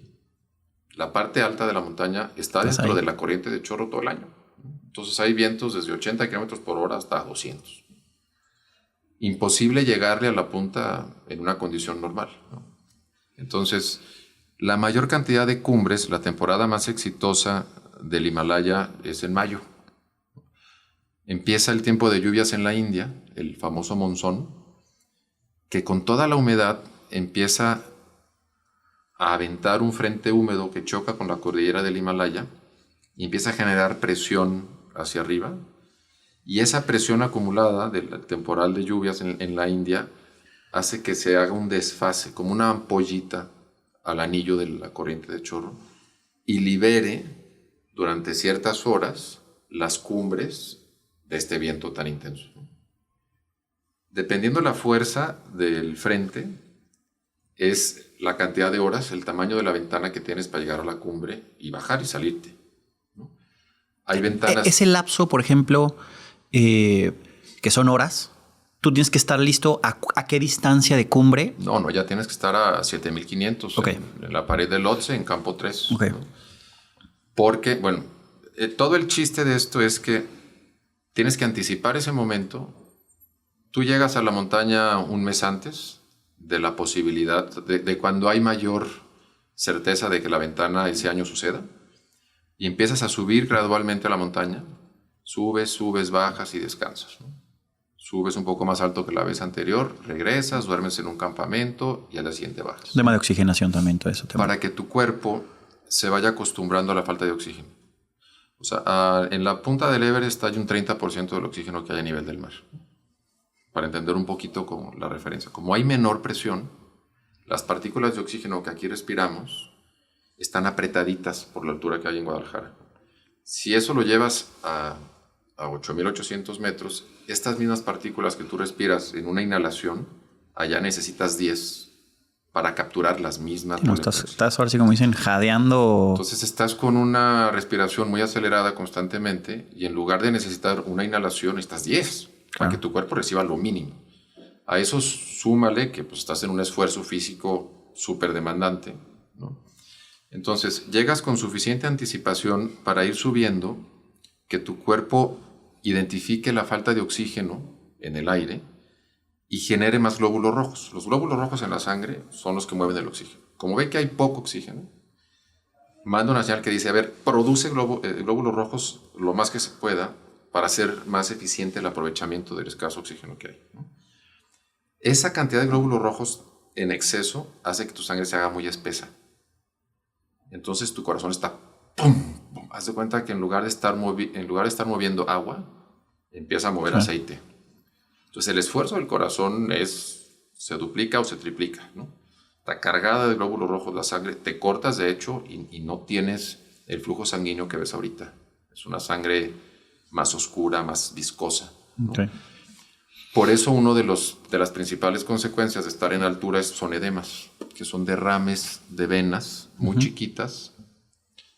la parte alta de la montaña está dentro de la corriente de chorro todo el año. Entonces hay vientos desde 80 km por hora hasta 200. Imposible llegarle a la punta en una condición normal, ¿no? Entonces, la mayor cantidad de cumbres, la temporada más exitosa del Himalaya es en mayo. Empieza el tiempo de lluvias en la India, el famoso monzón, que con toda la humedad empieza a aventar un frente húmedo que choca con la cordillera del Himalaya y empieza a generar presión hacia arriba. Y esa presión acumulada del temporal de lluvias en la India hace que se haga un desfase, como una ampollita al anillo de la corriente de chorro, y libere durante ciertas horas las cumbres de este viento tan intenso. Dependiendo la fuerza del frente, es la cantidad de horas, el tamaño de la ventana que tienes para llegar a la cumbre y bajar y salirte, ¿no? Hay ventanas...
Ese lapso, por ejemplo... que son horas, ¿tú tienes que estar listo a qué distancia de cumbre?
No, ya tienes que estar a 7.500 en la pared del Lhotse, en campo 3.
Okay.
¿No? Porque, bueno, todo el chiste de esto es que tienes que anticipar ese momento. Tú llegas a la montaña un mes antes de la posibilidad de cuando hay mayor certeza de que la ventana ese año suceda, y empiezas a subir gradualmente a la montaña. Subes, bajas y descansas, ¿no? Subes un poco más alto que la vez anterior, regresas, duermes en un campamento y al día siguiente bajas.
Tema de oxigenación también, todo eso.
Para que tu cuerpo se vaya acostumbrando a la falta de oxígeno. O sea, en la punta del Everest hay un 30% del oxígeno que hay a nivel del mar. Para entender un poquito como la referencia. Como hay menor presión, las partículas de oxígeno que aquí respiramos están apretaditas por la altura que hay en Guadalajara. Si eso lo llevas a 8.800 metros, estas mismas partículas que tú respiras en una inhalación, allá necesitas 10 para capturar las mismas.
No, estás ahora sí, como dicen, jadeando.
Entonces estás con una respiración muy acelerada constantemente y en lugar de necesitar una inhalación, estás 10 para que tu cuerpo reciba lo mínimo. A eso súmale que pues, estás en un esfuerzo físico súper demandante, ¿no? Entonces llegas con suficiente anticipación para ir subiendo, que tu cuerpo identifique la falta de oxígeno en el aire y genere más glóbulos rojos. Los glóbulos rojos en la sangre son los que mueven el oxígeno. Como ve que hay poco oxígeno, manda una señal que dice, a ver, produce glóbulos rojos lo más que se pueda para hacer más eficiente el aprovechamiento del escaso oxígeno que hay, ¿no? Esa cantidad de glóbulos rojos en exceso hace que tu sangre se haga muy espesa. Entonces tu corazón está ¡pum! ¡Pum! Haz de cuenta que en lugar de estar moviendo agua, empieza a mover aceite. Entonces el esfuerzo del corazón se duplica o se triplica, ¿no? Está cargada de glóbulos rojos la sangre, te cortas de hecho y no tienes el flujo sanguíneo que ves ahorita. Es una sangre más oscura, más viscosa, ¿no? Okay. Por eso una de las principales consecuencias de estar en altura son edemas, que son derrames de venas muy chiquitas,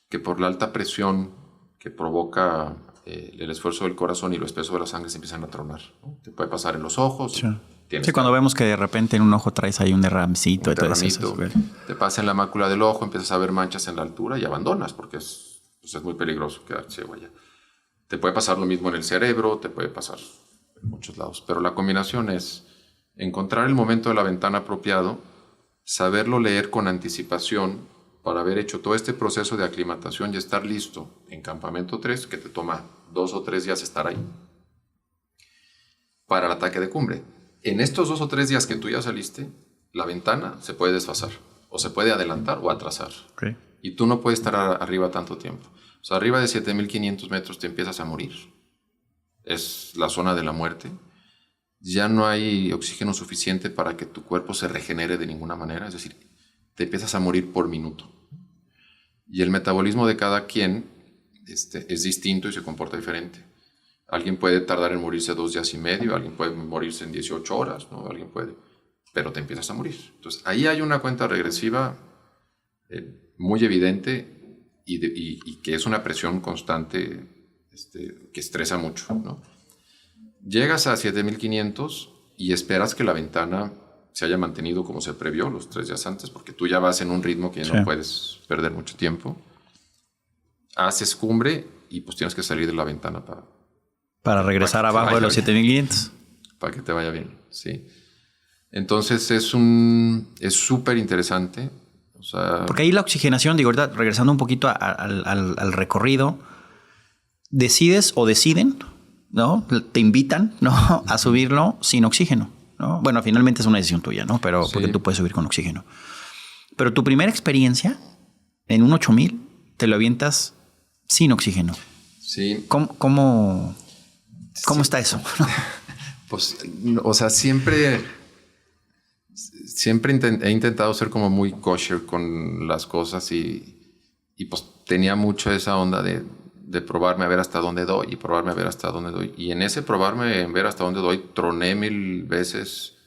que por la alta presión que provoca el esfuerzo del corazón y lo espeso de la sangre se empiezan a tronar, ¿no? Te puede pasar en los ojos. Sí,
cuando vemos que de repente en un ojo traes ahí un derramcito.
Te pasa en la mácula del ojo, empiezas a ver manchas en la altura y abandonas porque es muy peligroso quedar ciego allá. Te puede pasar lo mismo en el cerebro, te puede pasar en muchos lados. Pero la combinación es encontrar el momento de la ventana apropiado, saberlo leer con anticipación para haber hecho todo este proceso de aclimatación y estar listo en campamento 3, que te toma 2 o 3 días estar ahí, para el ataque de cumbre. En estos 2 o 3 días que tú ya saliste, la ventana se puede desfasar, o se puede adelantar o atrasar.
Okay.
Y tú no puedes estar arriba tanto tiempo. O sea, arriba de 7.500 metros te empiezas a morir. Es la zona de la muerte. Ya no hay oxígeno suficiente para que tu cuerpo se regenere de ninguna manera. Es decir, te empiezas a morir por minuto. Y el metabolismo de cada quien es distinto y se comporta diferente. Alguien puede tardar en morirse 2 días y medio, alguien puede morirse en 18 horas, ¿no? Alguien puede, pero te empiezas a morir. Entonces, ahí hay una cuenta regresiva muy evidente y que es una presión constante que estresa mucho, ¿no? Llegas a 7.500 y esperas que la ventana se haya mantenido como se previó los 3 días antes, porque tú ya vas en un ritmo que no puedes perder mucho tiempo. Haces cumbre y pues tienes que salir de la ventana para
regresar abajo de los 7.500.
Para que te vaya bien, sí. Entonces es súper interesante. O sea,
porque ahí la oxigenación, digo, ahorita regresando un poquito al recorrido, decides o deciden, ¿no? Te invitan, ¿no? A subirlo sin oxígeno, ¿no? Bueno, finalmente es una decisión tuya, ¿no? Pero sí, porque tú puedes subir con oxígeno. Pero tu primera experiencia en un 8,000 te lo avientas sin oxígeno.
Sí.
¿Cómo está eso?
Pues, o sea, siempre he intentado ser como muy kosher con las cosas y pues tenía mucho esa onda de probarme a ver hasta dónde doy y probarme a ver hasta dónde doy. Y en ese probarme a ver hasta dónde doy, troné 1000 veces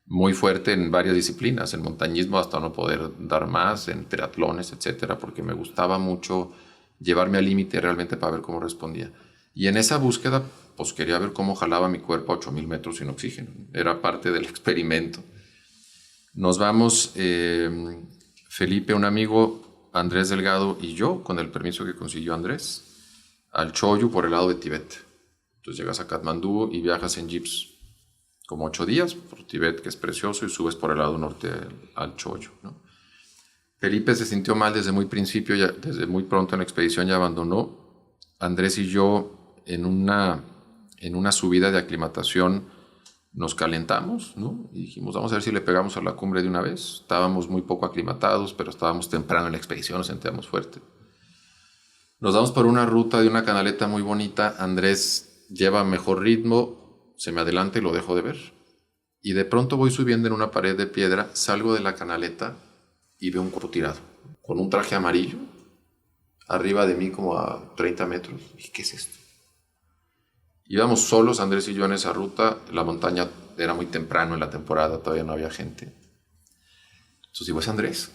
muy fuerte en varias disciplinas, en montañismo hasta no poder dar más, en triatlones, etcétera, porque me gustaba mucho llevarme al límite realmente para ver cómo respondía. Y en esa búsqueda, pues quería ver cómo jalaba mi cuerpo a 8,000 metros sin oxígeno. Era parte del experimento. Nos vamos, Felipe, un amigo, Andrés Delgado y yo, con el permiso que consiguió Andrés, al Choyu por el lado de Tibet. Entonces llegas a Katmandú y viajas en jeeps como 8 días por Tibet, que es precioso, y subes por el lado norte al Choyu, ¿no? Felipe se sintió mal desde muy principio, desde muy pronto en la expedición ya abandonó. Andrés y yo en una subida de aclimatación nos calentamos, ¿no? Y dijimos, vamos a ver si le pegamos a la cumbre de una vez. Estábamos muy poco aclimatados, pero estábamos temprano en la expedición, nos sentíamos fuerte. Nos damos por una ruta de una canaleta muy bonita. Andrés lleva mejor ritmo, se me adelanta y lo dejo de ver. Y de pronto voy subiendo en una pared de piedra, salgo de la canaleta y veo un cuerpo tirado, con un traje amarillo, arriba de mí como a 30 metros. ¿Y qué es esto? Íbamos solos, Andrés y yo, en esa ruta. La montaña era muy temprano en la temporada, todavía no había gente. Entonces digo, ¿es Andrés?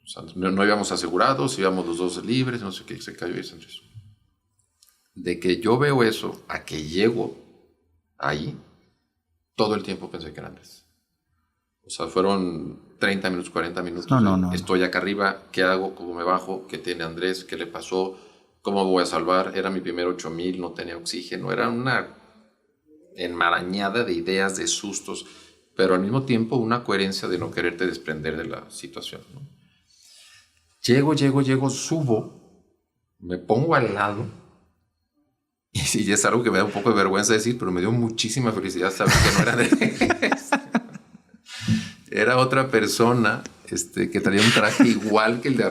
O sea, no íbamos asegurados, íbamos los dos libres, no sé qué, se cayó y es Andrés. De que yo veo eso a que llego ahí, todo el tiempo pensé que era Andrés. O sea, fueron 30 minutos, 40 minutos.
No.
Estoy acá arriba, ¿qué hago? ¿Cómo me bajo? ¿Qué tiene Andrés? ¿Qué le pasó? ¿Cómo voy a salvar? Era mi primer 8,000, no tenía oxígeno. Era una enmarañada de ideas, de sustos, pero al mismo tiempo una coherencia de no quererte desprender de la situación, ¿no? Llego, subo, me pongo al lado, y es algo que me da un poco de vergüenza decir, pero me dio muchísima felicidad saber que no era de era otra persona que traía un traje igual que el de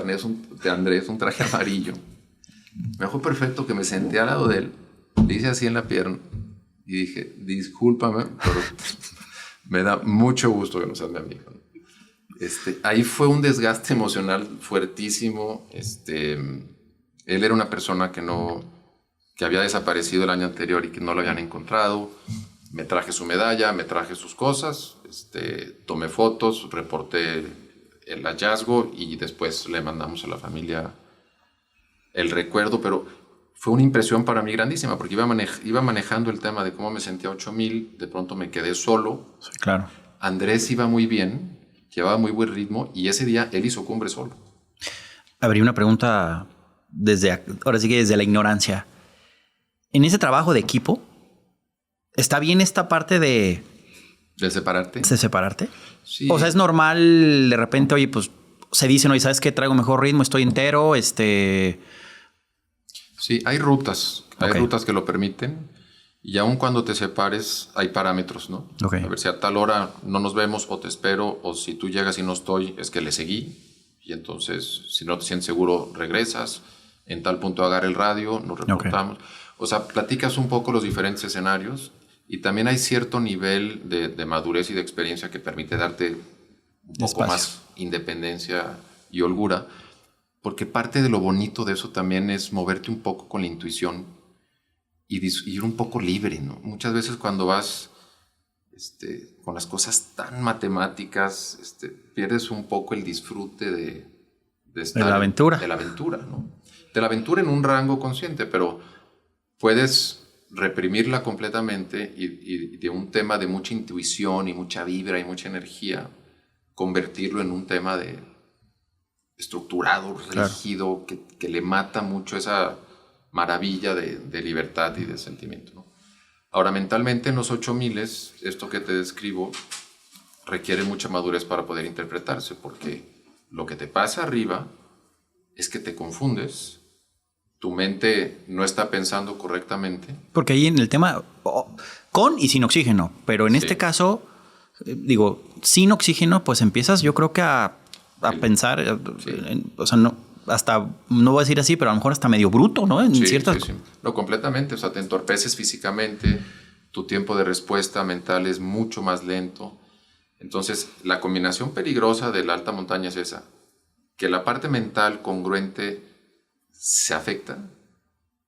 Andrés, un traje amarillo. Me dejó perfecto que me senté al lado de él, le hice así en la pierna y dije, discúlpame, pero me da mucho gusto que no seas mi amigo. Ahí fue un desgaste emocional fuertísimo. Él era una persona que había desaparecido el año anterior y que no lo habían encontrado. Me traje su medalla, me traje sus cosas, tomé fotos, reporté el hallazgo y después le mandamos a la familia el recuerdo, pero fue una impresión para mí grandísima porque iba manejando el tema de cómo me sentía 8,000, de pronto me quedé solo.
Sí, claro.
Andrés iba muy bien, llevaba muy buen ritmo y ese día él hizo cumbre solo.
Habría una pregunta ahora sí que desde la ignorancia. En ese trabajo de equipo, ¿está bien esta parte de
separarte?
¿De separarte?
Sí.
O sea, es normal de repente, oye, pues se dicen, oye, ¿sabes qué? Traigo mejor ritmo, estoy entero,
Sí, hay rutas. Hay
Ok.
rutas que lo permiten. Y aun cuando te separes, hay parámetros, ¿no?
Ok.
A ver si a tal hora no nos vemos o te espero, o si tú llegas y no estoy, es que le seguí. Y entonces, si no te sientes seguro, regresas. En tal punto agarra el radio, nos reportamos. O sea, platicas un poco los diferentes escenarios y también hay cierto nivel de madurez y de experiencia que permite darte un poco
Espacio.
más independencia y holgura, porque parte de lo bonito de eso también es moverte un poco con la intuición y ir un poco libre, ¿no? Muchas veces cuando vas con las cosas tan matemáticas, pierdes un poco el disfrute de estar
De la aventura.
de la aventura, ¿no? De la aventura en un rango consciente, pero puedes reprimirla completamente y de un tema de mucha intuición y mucha vibra y mucha energía, convertirlo en un tema de estructurado, rígido, que le mata mucho esa maravilla de libertad y de sentimiento, ¿no? Ahora, mentalmente en los 8000, esto que te describo requiere mucha madurez para poder interpretarse, porque lo que te pasa arriba es que te confundes, tu mente no está pensando correctamente.
Porque ahí en el tema, con y sin oxígeno, pero en este caso, digo, sin oxígeno, pues empiezas yo creo que a pensar, o sea, no, hasta, no voy a decir así, pero a lo mejor hasta medio bruto, ¿no? En ciertas...
Sí. No, completamente, o sea, te entorpeces físicamente, tu tiempo de respuesta mental es mucho más lento. Entonces, la combinación peligrosa de la alta montaña es esa, que la parte mental congruente se afecta,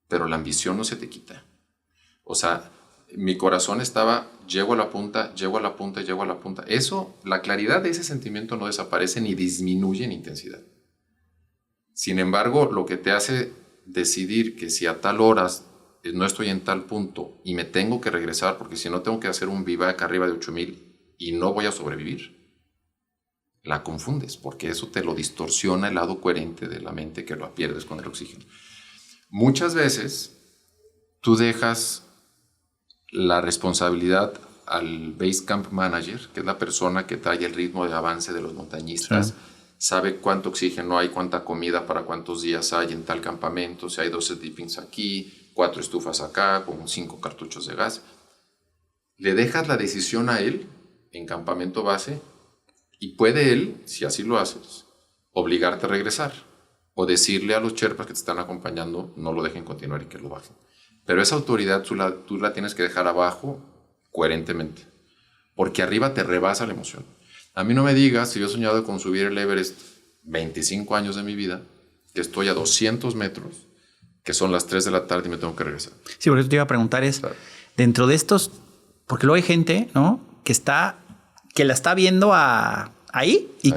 pero la ambición no se te quita. O sea, mi corazón estaba, llego a la punta, llego a la punta, llego a la punta. Eso, la claridad de ese sentimiento no desaparece ni disminuye en intensidad. Sin embargo, lo que te hace decidir que si a tal hora no estoy en tal punto y me tengo que regresar, porque si no tengo que hacer un vivac arriba de 8000 y no voy a sobrevivir, la confundes, porque eso te lo distorsiona el lado coherente de la mente, que lo pierdes con el oxígeno. Muchas veces tú dejas la responsabilidad al Base Camp Manager, que es la persona que trae el ritmo de avance de los montañistas, sí. Sabe cuánto oxígeno hay, cuánta comida para cuántos días hay en tal campamento, si hay 12 sleepings aquí, 4 estufas acá, con 5 cartuchos de gas. Le dejas la decisión a él en campamento base y puede él, si así lo haces, obligarte a regresar o decirle a los sherpas que te están acompañando no lo dejen continuar y que lo bajen. Pero esa autoridad tú la tienes que dejar abajo coherentemente, porque arriba te rebasa la emoción. A mí no me digas, si yo he soñado con subir el Everest 25 años de mi vida, que estoy a 200 metros, que son las 3 de la tarde y me tengo que regresar.
Sí, porque eso te iba a preguntar es, claro, dentro de estos, porque luego hay gente, ¿no? Que la está viendo ahí y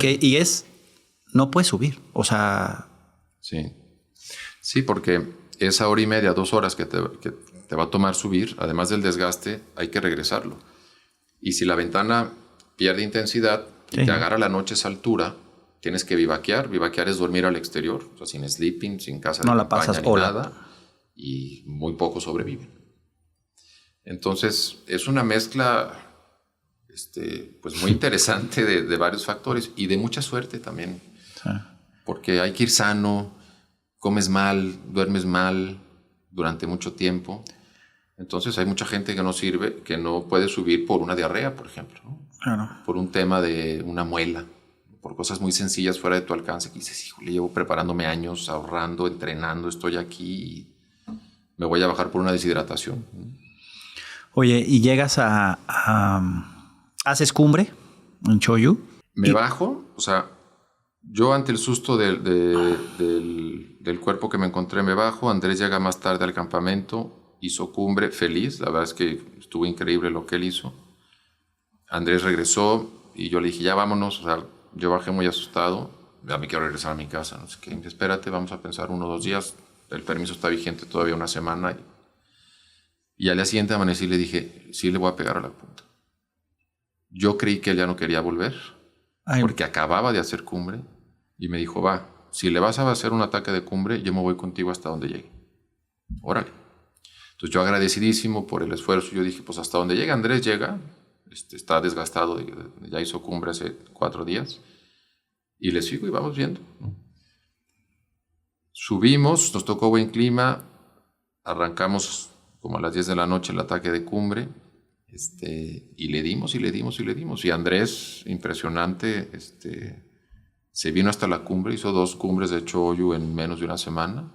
no puede subir. O sea...
Sí, porque esa hora y media, 2 horas que te va a tomar subir, además del desgaste, hay que regresarlo. Y si la ventana pierde intensidad y te agarra la noche a esa altura, tienes que vivaquear. Vivaquear es dormir al exterior, o sea, sin sleeping, sin casa de campaña ni nada, y muy pocos sobreviven. Entonces, es una mezcla pues muy interesante de varios factores y de mucha suerte también. Sí. Porque hay que ir sano, comes mal, duermes mal durante mucho tiempo. Entonces hay mucha gente que no sirve, que no puede subir por una diarrea, por ejemplo, ¿no? Claro. Por un tema de una muela, por cosas muy sencillas fuera de tu alcance, que dices, híjole, llevo preparándome años, ahorrando, entrenando, estoy aquí y me voy a bajar por una deshidratación.
Oye, ¿y llegas haces cumbre en Choyu?
Me bajo, o sea, yo ante el susto del cuerpo que me encontré me bajo. Andrés llega más tarde al campamento, hizo cumbre, feliz, la verdad es que estuvo increíble lo que él hizo. Andrés regresó y yo le dije, ya vámonos, o sea, yo bajé muy asustado, ya me quiero regresar a mi casa, no sé qué, espérate, vamos a pensar 1 o 2 días, el permiso está vigente todavía 1 semana. Y al día siguiente amanecí y le dije, sí le voy a pegar a la punta. Yo creí que él ya no quería volver, porque acababa de hacer cumbre, y me dijo, va, si le vas a hacer un ataque de cumbre, yo me voy contigo hasta donde llegue. Órale. Entonces yo agradecidísimo por el esfuerzo, yo dije, pues hasta donde llega Andrés llega, está desgastado, ya hizo cumbre hace 4 días, Y le sigo y vamos viendo, ¿no? Subimos, nos tocó buen clima, arrancamos como a las 10 de la noche el ataque de cumbre, y le dimos y le dimos y le dimos. Y Andrés, impresionante, se vino hasta la cumbre, hizo 2 cumbres de Choyu en menos de una semana.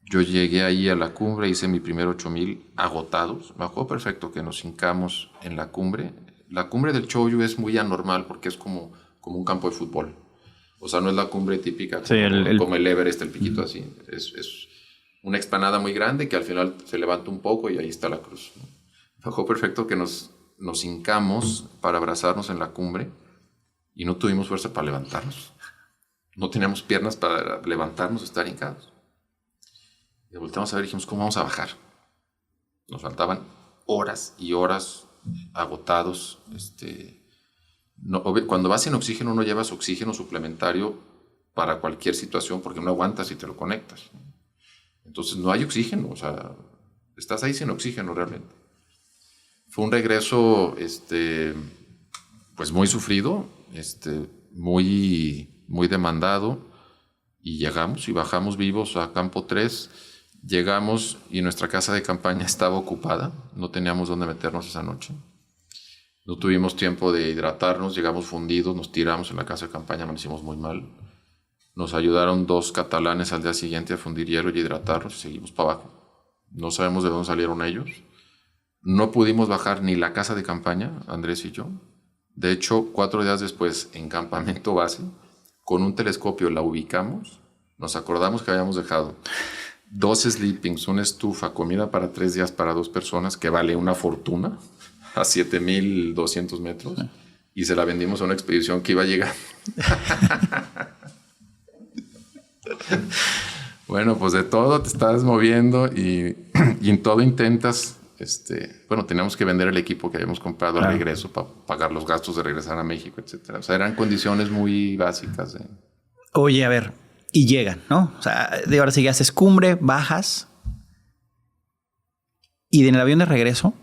Yo llegué ahí a la cumbre, hice mi primer 8000 agotados. Me acuerdo perfecto que nos hincamos en la cumbre. La cumbre del Choyu es muy anormal porque es como un campo de fútbol. O sea, no es la cumbre típica como el Everest, el piquito así. Es una explanada muy grande que al final se levanta un poco y ahí está la cruz, ¿no? Me acuerdo perfecto que nos hincamos para abrazarnos en la cumbre y no tuvimos fuerza para levantarnos. No teníamos piernas para levantarnos, estar hincados. Y volteamos a ver y dijimos, ¿cómo vamos a bajar? Nos faltaban horas y horas agotados. Cuando vas sin oxígeno no llevas oxígeno suplementario para cualquier situación porque no aguantas si te lo conectas. Entonces no hay oxígeno, o sea, estás ahí sin oxígeno realmente. Fue un regreso pues muy sufrido, muy demandado, y llegamos y bajamos vivos a Campo 3. Llegamos y nuestra casa de campaña estaba ocupada, no teníamos dónde meternos esa noche. No tuvimos tiempo de hidratarnos, llegamos fundidos, nos tiramos en la casa de campaña, nos hicimos muy mal. Nos ayudaron 2 catalanes al día siguiente a fundir hielo y hidratarnos y seguimos para abajo. No sabemos de dónde salieron ellos. No pudimos bajar ni la casa de campaña, Andrés y yo. De hecho, 4 días después, en campamento base, con un telescopio la ubicamos, nos acordamos que habíamos dejado 2 sleepings, una estufa, comida para 3 días para 2 personas, que vale una fortuna, a 7,200 metros, y se la vendimos a una expedición que iba a llegar. Bueno, pues de todo te estás moviendo y en todo intentas. Teníamos que vender el equipo que habíamos comprado al regreso para pagar los gastos de regresar a México, etcétera. O sea, eran condiciones muy básicas.
Oye, a ver, y llegan, ¿no? O sea, de ahora sí haces cumbre, bajas, y en el avión de regreso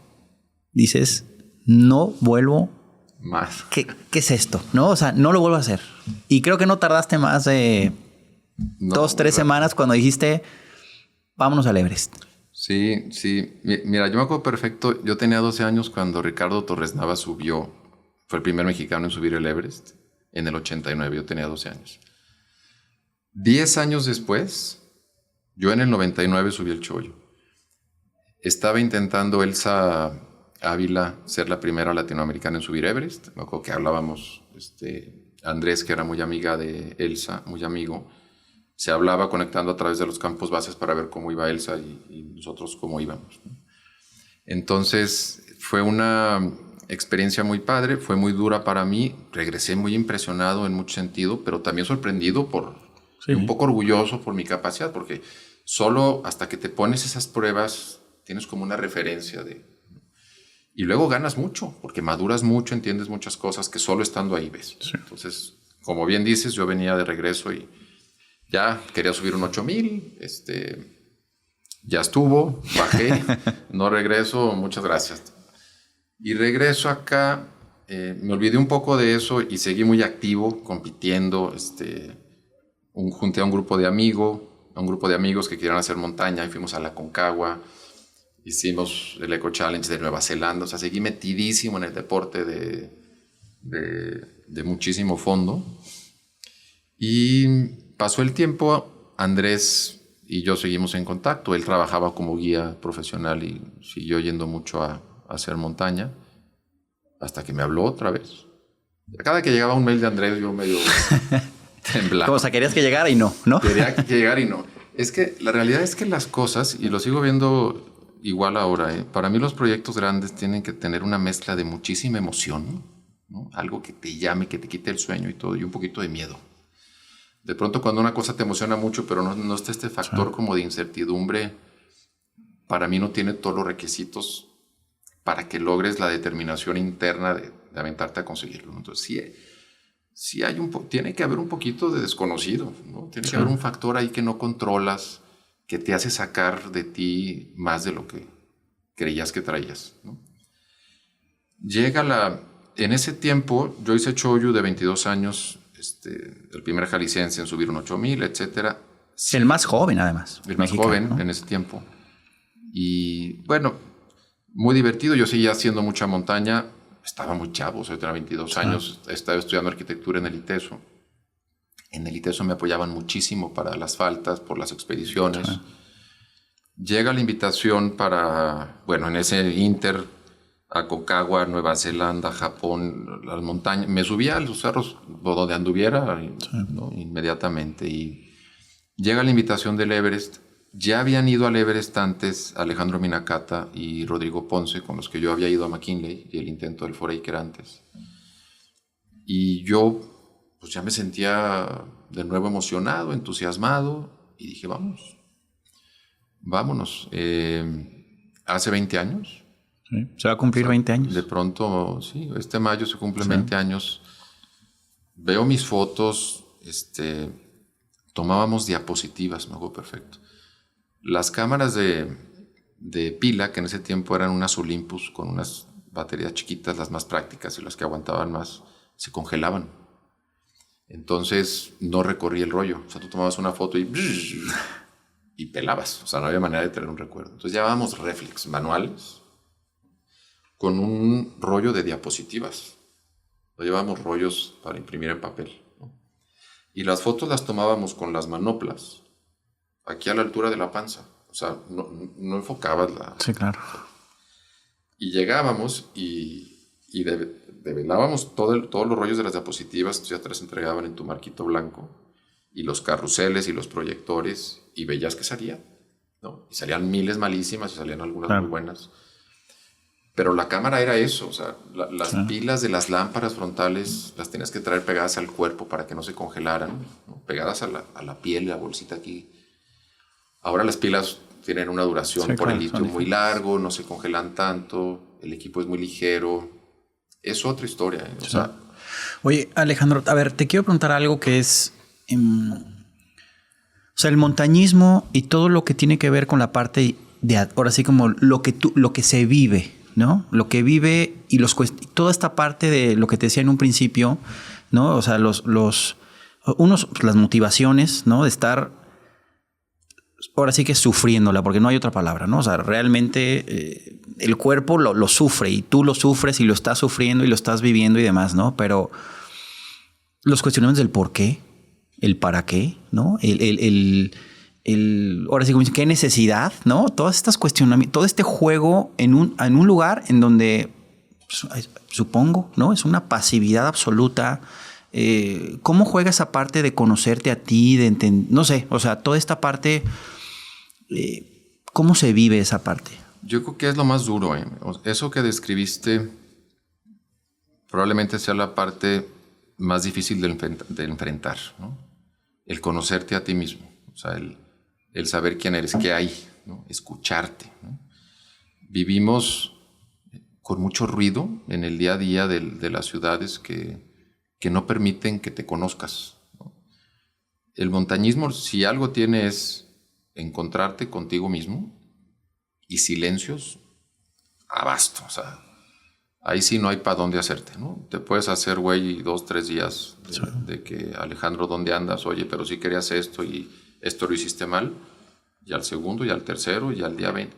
dices, no vuelvo
más.
¿Qué es esto? ¿No? O sea, no lo vuelvo a hacer. Y creo que no tardaste más de 2-3 semanas cuando dijiste, vámonos al Everest.
Sí. Mira, yo me acuerdo perfecto. Yo tenía 12 años cuando Ricardo Torres Nava subió. Fue el primer mexicano en subir el Everest en el 89. Yo tenía 12 años. 10 años después, yo en el 99 subí el Choyu. Estaba intentando Elsa Ávila ser la primera latinoamericana en subir Everest. Me acuerdo que hablábamos, Andrés, que era muy amiga de Elsa, muy amigo, se hablaba conectando a través de los campos bases para ver cómo iba Elsa y nosotros cómo íbamos, ¿no? Entonces fue una experiencia muy padre, fue muy dura para mí. Regresé muy impresionado en mucho sentido, pero también sorprendido y un poco orgulloso por mi capacidad, porque solo hasta que te pones esas pruebas tienes como una referencia y luego ganas mucho, porque maduras mucho, entiendes muchas cosas que solo estando ahí ves. Sí. Entonces, como bien dices, yo venía de regreso y ya quería subir un 8000, ya estuvo, bajé, no regreso, muchas gracias. Y regreso acá, me olvidé un poco de eso y seguí muy activo, compitiendo, junté a un grupo de amigos que querían hacer montaña y fuimos a la Aconcagua. Hicimos el Eco Challenge de Nueva Zelanda. O sea, seguí metidísimo en el deporte de muchísimo fondo. Y pasó el tiempo, Andrés y yo seguimos en contacto. Él trabajaba como guía profesional y siguió yendo mucho a hacer montaña. Hasta que me habló otra vez. Cada que llegaba un mail de Andrés, yo medio temblaba.
O sea, querías que llegara y no.
Quería que llegara y no. Es que la realidad es que las cosas, y lo sigo viendo igual ahora, para mí los proyectos grandes tienen que tener una mezcla de muchísima emoción, ¿no? Algo que te llame, que te quite el sueño y todo, y un poquito de miedo. De pronto cuando una cosa te emociona mucho, pero no está este factor como de incertidumbre, para mí no tiene todos los requisitos para que logres la determinación interna de aventarte a conseguirlo. Entonces sí tiene que haber un poquito de desconocido, ¿no? Tiene que haber un factor ahí que no controlas, que te hace sacar de ti más de lo que creías que traías, ¿no? En ese tiempo, yo hice Choyu de 22 años, el primer jalisciense en subir un 8000, etcétera.
El más joven, además.
El más joven, ¿no?, en ese tiempo. Y bueno, muy divertido. Yo seguía haciendo mucha montaña. Estaba muy chavo, yo tenía 22 años. Estaba estudiando arquitectura en el ITESO. En el ITESO me apoyaban muchísimo para las faltas, por las expediciones. Llega la invitación para, bueno, en ese inter, Aconcagua, Nueva Zelanda, Japón, las montañas. Me subía a los cerros donde anduviera, ¿no?, inmediatamente. Y llega la invitación del Everest. Ya habían ido al Everest antes Alejandro Minakata y Rodrigo Ponce, con los que yo había ido a McKinley, y el intento del Foraker antes. Y yo pues ya me sentía de nuevo emocionado, entusiasmado, y dije, vámonos. Hace 20 años.
Sí, se va a cumplir 20 años.
De pronto, sí, este mayo se cumplen 20 años. Veo mis fotos, tomábamos diapositivas, me acuerdo perfecto. Las cámaras de pila, que en ese tiempo eran unas Olympus con unas baterías chiquitas, las más prácticas y las que aguantaban más, se congelaban. Entonces no recorría el rollo. O sea, tú tomabas una foto y pelabas. O sea, no había manera de tener un recuerdo. Entonces llevábamos reflex manuales con un rollo de diapositivas. No llevábamos rollos para imprimir en papel, ¿no? Y las fotos las tomábamos con las manoplas aquí a la altura de la panza. O sea, no enfocabas la...
Sí, claro.
Y llegábamos y develábamos todos los rollos de las diapositivas. Ya te las entregaban en tu marquito blanco, y los carruseles y los proyectores, y veías que salía, ¿no? Y salían miles malísimas y salían algunas muy buenas. Pero la cámara era eso. O sea, las pilas de las lámparas frontales las tenías que traer pegadas al cuerpo para que no se congelaran, ¿no? Pegadas a la piel, la bolsita aquí. Ahora las pilas tienen una duración por el litio muy largo, no se congelan tanto, el equipo es muy ligero. Es otra historia, ¿eh? O sea,
oye, Alejandro, a ver, te quiero preguntar algo que es... o sea, el montañismo y todo lo que tiene que ver con la parte de... Ahora sí, como lo que se vive, ¿no? Lo que vive y toda esta parte de lo que te decía en un principio, ¿no? O sea, las motivaciones, ¿no? De estar... Ahora sí que sufriéndola, porque no hay otra palabra, ¿no? O sea, realmente el cuerpo lo sufre, y tú lo sufres y lo estás sufriendo y lo estás viviendo y demás, ¿no? Pero los cuestionamientos del por qué, el para qué, ¿no? Ahora sí, como dicen, qué necesidad, ¿no? Todas estas cuestionamientos, todo este juego en un lugar en donde, supongo, ¿no? Es una pasividad absoluta. ¿Cómo juega esa parte de conocerte a ti, de entender? No sé, o sea, toda esta parte, ¿cómo se vive esa parte?
Yo creo que es lo más duro, ¿eh? Eso que describiste probablemente sea la parte más difícil de enfrentar, ¿no? El conocerte a ti mismo, o sea, el saber quién eres, qué hay, ¿no? Escucharte, ¿no? Vivimos con mucho ruido en el día a día de las ciudades que no permiten que te conozcas, ¿no? El montañismo, si algo tiene, es encontrarte contigo mismo, y silencios abasto. O sea, ahí sí no hay para dónde hacerte, ¿no? Te puedes hacer güey 2, 3 días de que, Alejandro, ¿dónde andas? Oye, pero sí querías esto y esto lo hiciste mal. Y al segundo, y al tercero, y al día 20.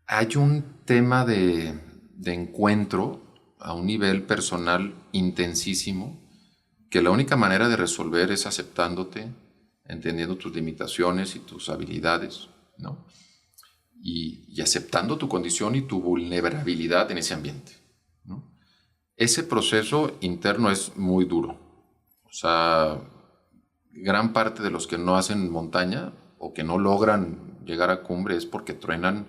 Hay un tema de encuentro a un nivel personal intensísimo, que la única manera de resolver es aceptándote, entendiendo tus limitaciones y tus habilidades, ¿no? Y aceptando tu condición y tu vulnerabilidad en ese ambiente, ¿no? Ese proceso interno es muy duro. O sea, gran parte de los que no hacen montaña o que no logran llegar a cumbre es porque truenan,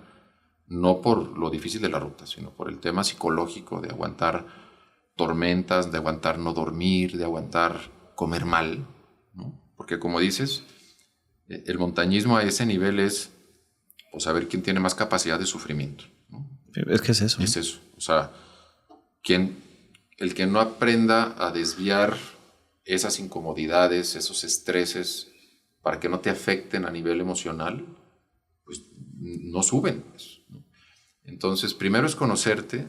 no por lo difícil de la ruta, sino por el tema psicológico de aguantar tormentas, de aguantar no dormir, de aguantar comer mal, ¿no? Porque, como dices, el montañismo a ese nivel es, pues, saber quién tiene más capacidad de sufrimiento, ¿no?
Es que es eso.
Es eso. O sea, el que no aprenda a desviar esas incomodidades, esos estreses, para que no te afecten a nivel emocional, pues no suben, ¿no? Entonces, primero es conocerte,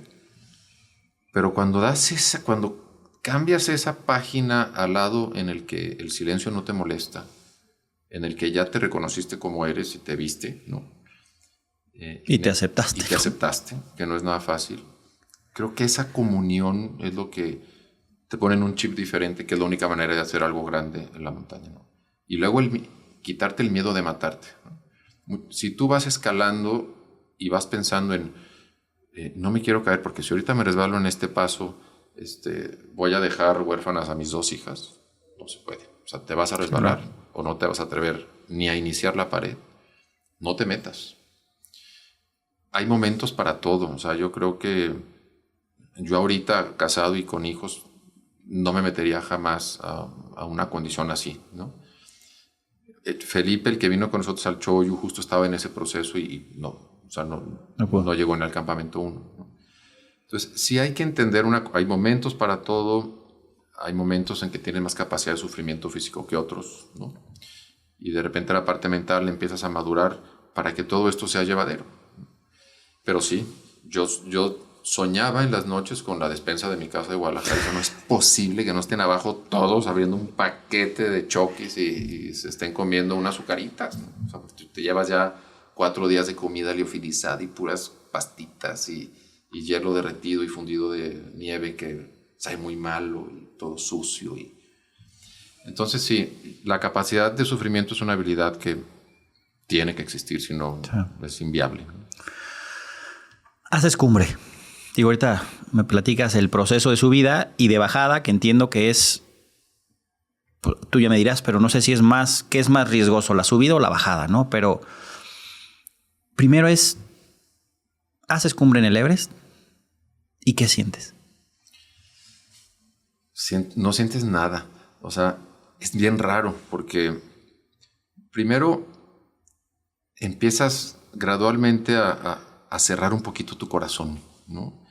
pero cuando cambias esa página al lado en el que el silencio no te molesta, en el que ya te reconociste como eres y te viste, ¿no?
Y te aceptaste.
Y te aceptaste, que no es nada fácil. Creo que esa comunión es lo que te pone en un chip diferente, que es la única manera de hacer algo grande en la montaña, ¿no? Y luego quitarte el miedo de matarte, ¿no? Si tú vas escalando y vas pensando en, no me quiero caer, porque si ahorita me resbalo en este paso, voy a dejar huérfanas a mis 2 hijas, no se puede. O sea, te vas a resbalar o no te vas a atrever ni a iniciar la pared, no te metas. Hay momentos para todo. O sea, yo creo que yo ahorita, casado y con hijos, no me metería jamás a una condición así, ¿no? Felipe, el que vino con nosotros al Choyu, justo estaba en ese proceso y no, o sea, no llegó en el campamento 1, ¿no? Entonces, sí hay que entender, hay momentos para todo, hay momentos en que tienes más capacidad de sufrimiento físico que otros, ¿no? Y de repente la parte mental empiezas a madurar para que todo esto sea llevadero. Pero sí, yo soñaba en las noches con la despensa de mi casa de Guadalajara. Eso no es posible que no estén abajo todos abriendo un paquete de Chokis y se estén comiendo unas azucaritas, ¿no? O sea, te llevas ya 4 días de comida liofilizada y puras pastitas y hielo derretido y fundido de nieve que sabe muy malo y todo sucio. Entonces sí, la capacidad de sufrimiento es una habilidad que tiene que existir, si no es inviable.
Haces cumbre. Digo, ahorita me platicas el proceso de subida y de bajada, que entiendo que es, tú ya me dirás, pero no sé si ¿qué es más riesgoso, la subida o la bajada, ¿no? Pero primero haces cumbre en el Everest y ¿qué sientes?
No sientes nada. O sea, es bien raro porque primero empiezas gradualmente a cerrar un poquito tu corazón, ¿no?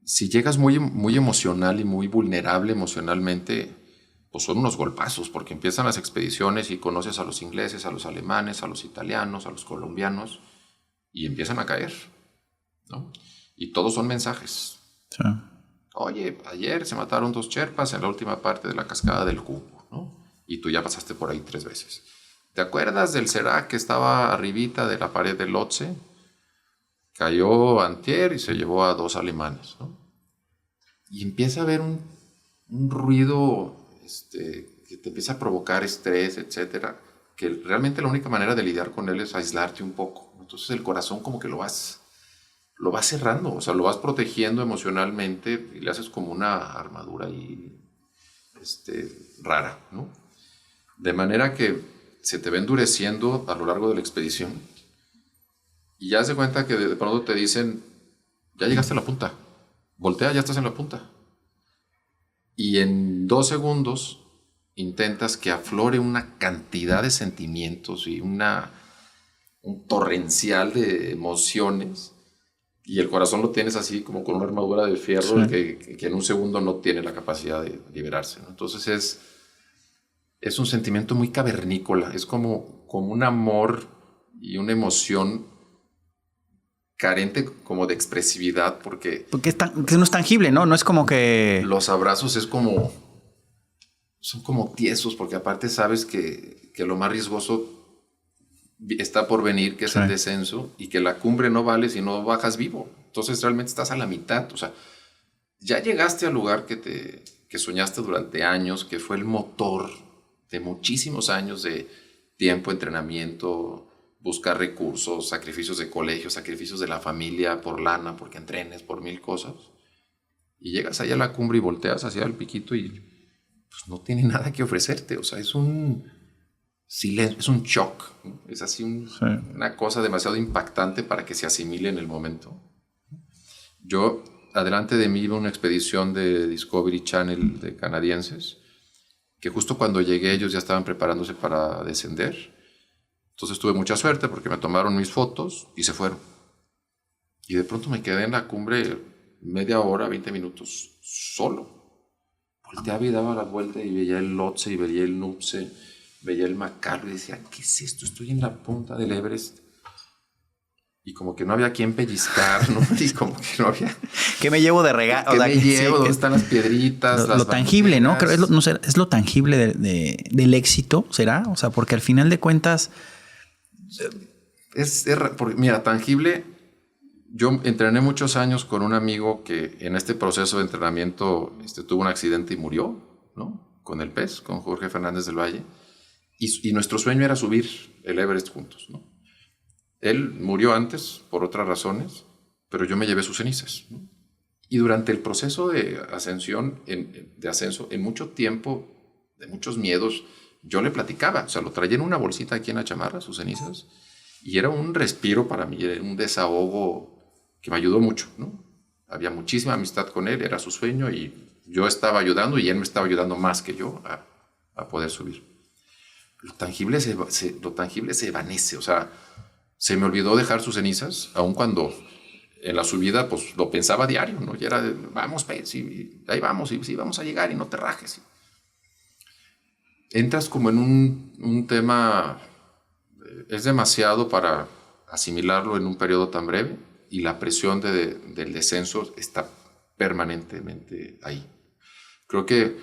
Si llegas muy emocional y muy vulnerable emocionalmente, pues son unos golpazos, porque empiezan las expediciones y conoces a los ingleses, a los alemanes, a los italianos, a los colombianos, y empiezan a caer, ¿no? Y todos son mensajes.
Sí.
Oye, ayer se mataron 2 sherpas en la última parte de la cascada del Cubo, ¿no? Y tú ya pasaste por ahí 3 veces. ¿Te acuerdas del Serac que estaba arribita de la pared del Lhotse? Cayó antier y se llevó a 2 alemanes, ¿no? Y empieza a haber un ruido que te empieza a provocar estrés, etcétera, que realmente la única manera de lidiar con él es aislarte un poco. Entonces el corazón como que lo vas cerrando, o sea, lo vas protegiendo emocionalmente y le haces como una armadura ahí rara, ¿no? De manera que se te va endureciendo a lo largo de la expedición y ya se cuenta que de pronto te dicen, ya llegaste a la punta, voltea, ya estás en la punta. Y en 2 segundos intentas que aflore una cantidad de sentimientos y un torrencial de emociones, y el corazón lo tienes así como con una armadura de fierro, sí, que en un segundo no tiene la capacidad de liberarse, ¿no? Entonces es un sentimiento muy cavernícola, es como un amor y una emoción carente como de expresividad, porque
que no es tangible, ¿no? No es como que...
Los abrazos son como tiesos, porque aparte sabes que lo más riesgoso está por venir, que es el descenso, y que la cumbre no vale si no bajas vivo. Entonces realmente estás a la mitad. O sea, ya llegaste al lugar que soñaste durante años, que fue el motor de muchísimos años de tiempo, entrenamiento, buscar recursos, sacrificios de colegio, sacrificios de la familia por lana, porque entrenes, por 1000 cosas. Y llegas allá a la cumbre y volteas hacia el piquito y pues no tiene nada que ofrecerte. O sea, es un silencio, es un shock, ¿no? Es así una cosa demasiado impactante para que se asimile en el momento. Yo, adelante de mí iba una expedición de Discovery Channel de canadienses, que justo cuando llegué ellos ya estaban preparándose para descender. Entonces tuve mucha suerte porque me tomaron mis fotos y se fueron. Y de pronto me quedé en la cumbre media hora, 20 minutos, solo. Volteaba y daba la vuelta y veía el Lhotse y veía el Nuptse, veía el Macalo y decía, ¿qué es esto? Estoy en la punta del Everest. y como que no había quien pellizcar, ¿no? Y como que no había...
¿Qué me llevo de regalo?
¿Qué me llevo? ¿Dónde están las piedritas?
Lo tangible, ¿no? Creo es lo tangible del éxito, ¿será? O sea, porque al final de cuentas...
Mira, tangible... Yo entrené muchos años con un amigo que en este proceso de entrenamiento tuvo un accidente y murió, ¿no? Con el pez, con Jorge Fernández del Valle. Y nuestro sueño era subir el Everest juntos, ¿no? Él murió antes por otras razones, pero yo me llevé sus cenizas, ¿no? Y durante el proceso de ascensión, de ascenso, en mucho tiempo, de muchos miedos, yo le platicaba. O sea, lo traía en una bolsita aquí en la chamarra, sus cenizas, y era un respiro para mí, era un desahogo que me ayudó mucho, ¿no? Había muchísima amistad con él, era su sueño, y yo estaba ayudando y él me estaba ayudando más que yo a poder subir. Lo tangible se evanece, o sea, se me olvidó dejar sus cenizas, aun cuando en la subida pues lo pensaba diario, ¿no? Y era, vamos, pez, y ahí vamos, y sí, vamos a llegar y no te rajes. Entras como en un tema, es demasiado para asimilarlo en un periodo tan breve, y la presión del descenso está permanentemente ahí. Creo que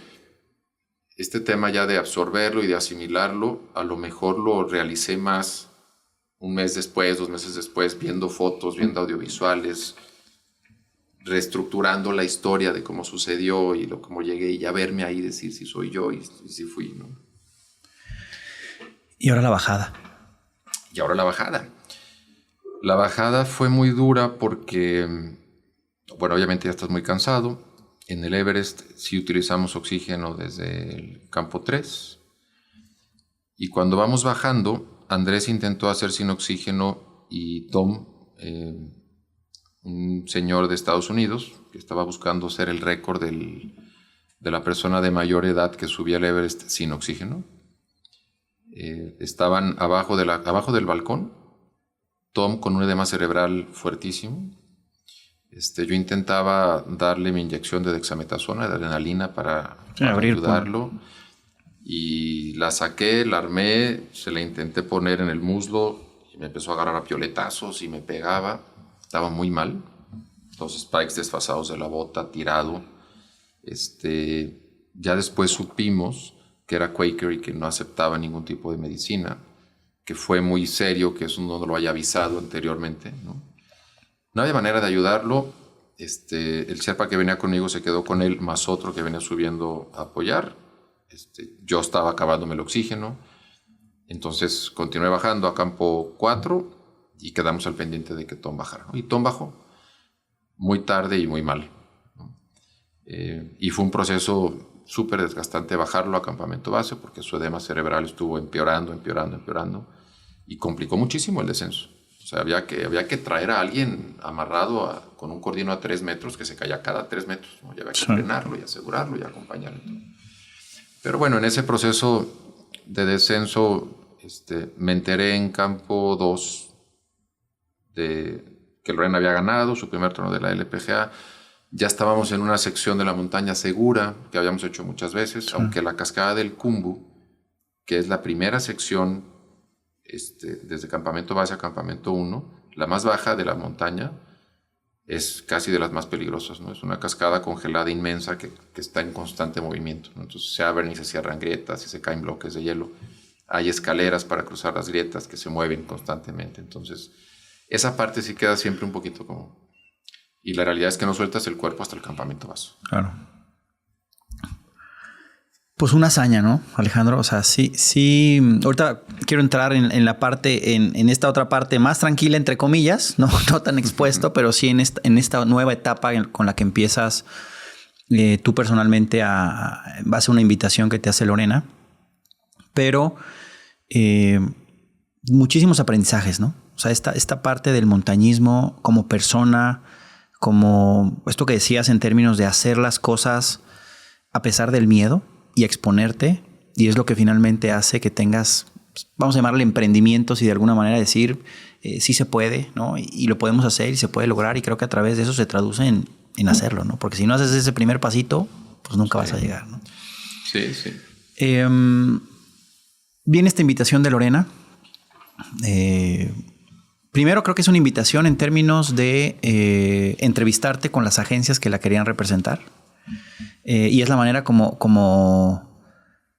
este tema ya de absorberlo y de asimilarlo, a lo mejor lo realicé más un mes después, 2 meses después, viendo fotos, viendo audiovisuales, reestructurando la historia de cómo sucedió y cómo llegué, y ya verme ahí, decir si soy yo y si fui, ¿no?
Y ahora la bajada.
La bajada fue muy dura porque, bueno, obviamente ya estás muy cansado. En el Everest sí utilizamos oxígeno desde el campo 3. Y cuando vamos bajando, Andrés intentó hacer sin oxígeno, y Tom, un señor de Estados Unidos, que estaba buscando ser el récord de la persona de mayor edad que subía el Everest sin oxígeno, estaban abajo del balcón. Tom con un edema cerebral fuertísimo. Yo intentaba darle mi inyección de dexametasona, de adrenalina, para ayudarlo. Y la saqué, la armé, se la intenté poner en el muslo, y me empezó a agarrar a pioletazos y me pegaba. Estaba muy mal. Los spikes desfasados de la bota, tirado. Ya después supimos que era Quaker y que no aceptaba ningún tipo de medicina, que fue muy serio que eso no lo haya avisado anteriormente, ¿no? No había manera de ayudarlo. El Sherpa que venía conmigo se quedó con él, más otro que venía subiendo a apoyar. Yo estaba acabándome el oxígeno. Entonces continué bajando a campo 4 y quedamos al pendiente de que Tom bajara, ¿no? Y Tom bajó muy tarde y muy mal, ¿no? Y fue un proceso súper desgastante bajarlo a campamento base, porque su edema cerebral estuvo empeorando, y complicó muchísimo el descenso. O sea, había que traer a alguien amarrado con un cordino a 3 metros que se caía cada 3 metros, ¿no? Y había que frenarlo y asegurarlo y acompañarlo. Pero bueno, en ese proceso de descenso me enteré en campo 2 de que Lorena había ganado su primer torneo de la LPGA. Ya estábamos en una sección de la montaña segura que habíamos hecho muchas veces, aunque la cascada del Khumbu, que es la primera sección desde campamento base a campamento 1, la más baja de la montaña, es casi de las más peligrosas, ¿no? Es una cascada congelada inmensa que está en constante movimiento, ¿no? Entonces se abren y se cierran grietas y se caen bloques de hielo. Hay escaleras para cruzar las grietas que se mueven constantemente. Entonces esa parte sí queda siempre un poquito como... Y la realidad es que no sueltas el cuerpo hasta el campamento base.
Claro. Pues una hazaña, ¿no, Alejandro? O sea, sí. Ahorita quiero entrar en la parte, en esta otra parte más tranquila, entre comillas, no tan expuesto, pero sí en esta nueva etapa con la que empiezas tú personalmente en base a una invitación que te hace Lorena. Pero muchísimos aprendizajes, ¿no? O sea, esta parte del montañismo como persona, como esto que decías en términos de hacer las cosas a pesar del miedo y exponerte, y es lo que finalmente hace que tengas, vamos a llamarle emprendimientos, y de alguna manera decir sí se puede, ¿no? Y lo podemos hacer y se puede lograr, y creo que a través de eso se traduce en hacerlo, ¿no? Porque si no haces ese primer pasito, pues nunca vas a llegar, ¿no?
Sí, sí.
Viene esta invitación de Lorena. Primero creo que es una invitación en términos de entrevistarte con las agencias que la querían representar. Y es la manera como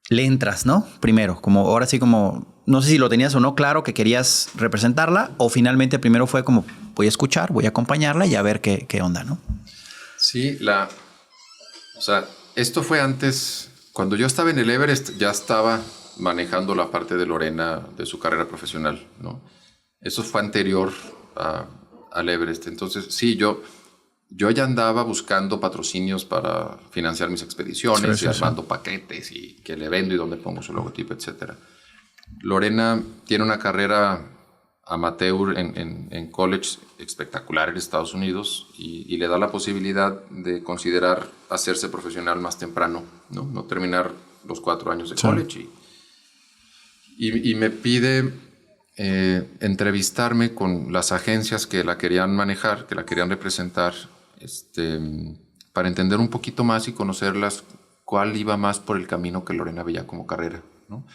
le entras, ¿no? Primero, como ahora sí como, no sé si lo tenías o no claro que querías representarla, o finalmente primero fue como, voy a escuchar, voy a acompañarla y a ver qué onda, ¿no?
Sí, o sea, esto fue antes, cuando yo estaba en el Everest, ya estaba manejando la parte de Lorena de su carrera profesional, ¿no? Eso fue anterior al Everest. Entonces, sí, yo ya andaba buscando patrocinios para financiar mis expediciones, y armando paquetes y que le vendo y dónde pongo su logotipo, etcétera. Lorena tiene una carrera amateur en college espectacular en Estados Unidos y le da la posibilidad de considerar hacerse profesional más temprano, no terminar los 4 años de college. Y me pide entrevistarme con las agencias que la querían manejar, que la querían representar, para entender un poquito más y conocerlas, cuál iba más por el camino que Lorena veía como carrera, ¿no?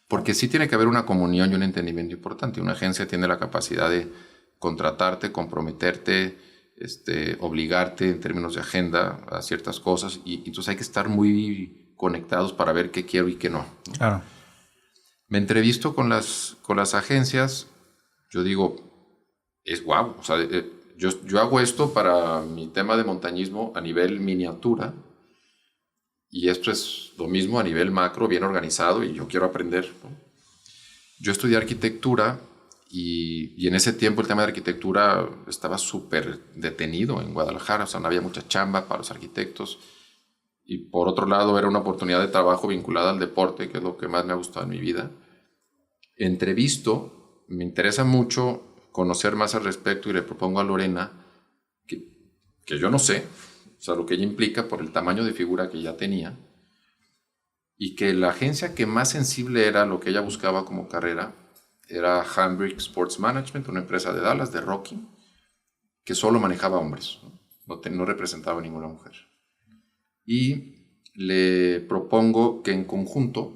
Porque sí tiene que haber una comunión y un entendimiento importante. Una agencia tiene la capacidad de contratarte, comprometerte, obligarte en términos de agenda a ciertas cosas, y entonces hay que estar muy conectados para ver qué quiero y qué no, ¿no?
Claro.
Me entrevisto con las agencias, yo digo, es guau, o sea, yo hago esto para mi tema de montañismo a nivel miniatura, y esto es lo mismo a nivel macro, bien organizado, y yo quiero aprender, ¿no? Yo estudié arquitectura y en ese tiempo el tema de arquitectura estaba súper detenido en Guadalajara, o sea, no había mucha chamba para los arquitectos. Y por otro lado era una oportunidad de trabajo vinculada al deporte, que es lo que más me ha gustado en mi vida. Entrevisto, me interesa mucho conocer más al respecto y le propongo a Lorena que yo no sé, o sea, lo que ella implica por el tamaño de figura que ella tenía, y que la agencia que más sensible era a lo que ella buscaba como carrera era Hambrick Sports Management, una empresa de Dallas, de Rocky, que solo manejaba hombres, no representaba a ninguna mujer. Y le propongo que en conjunto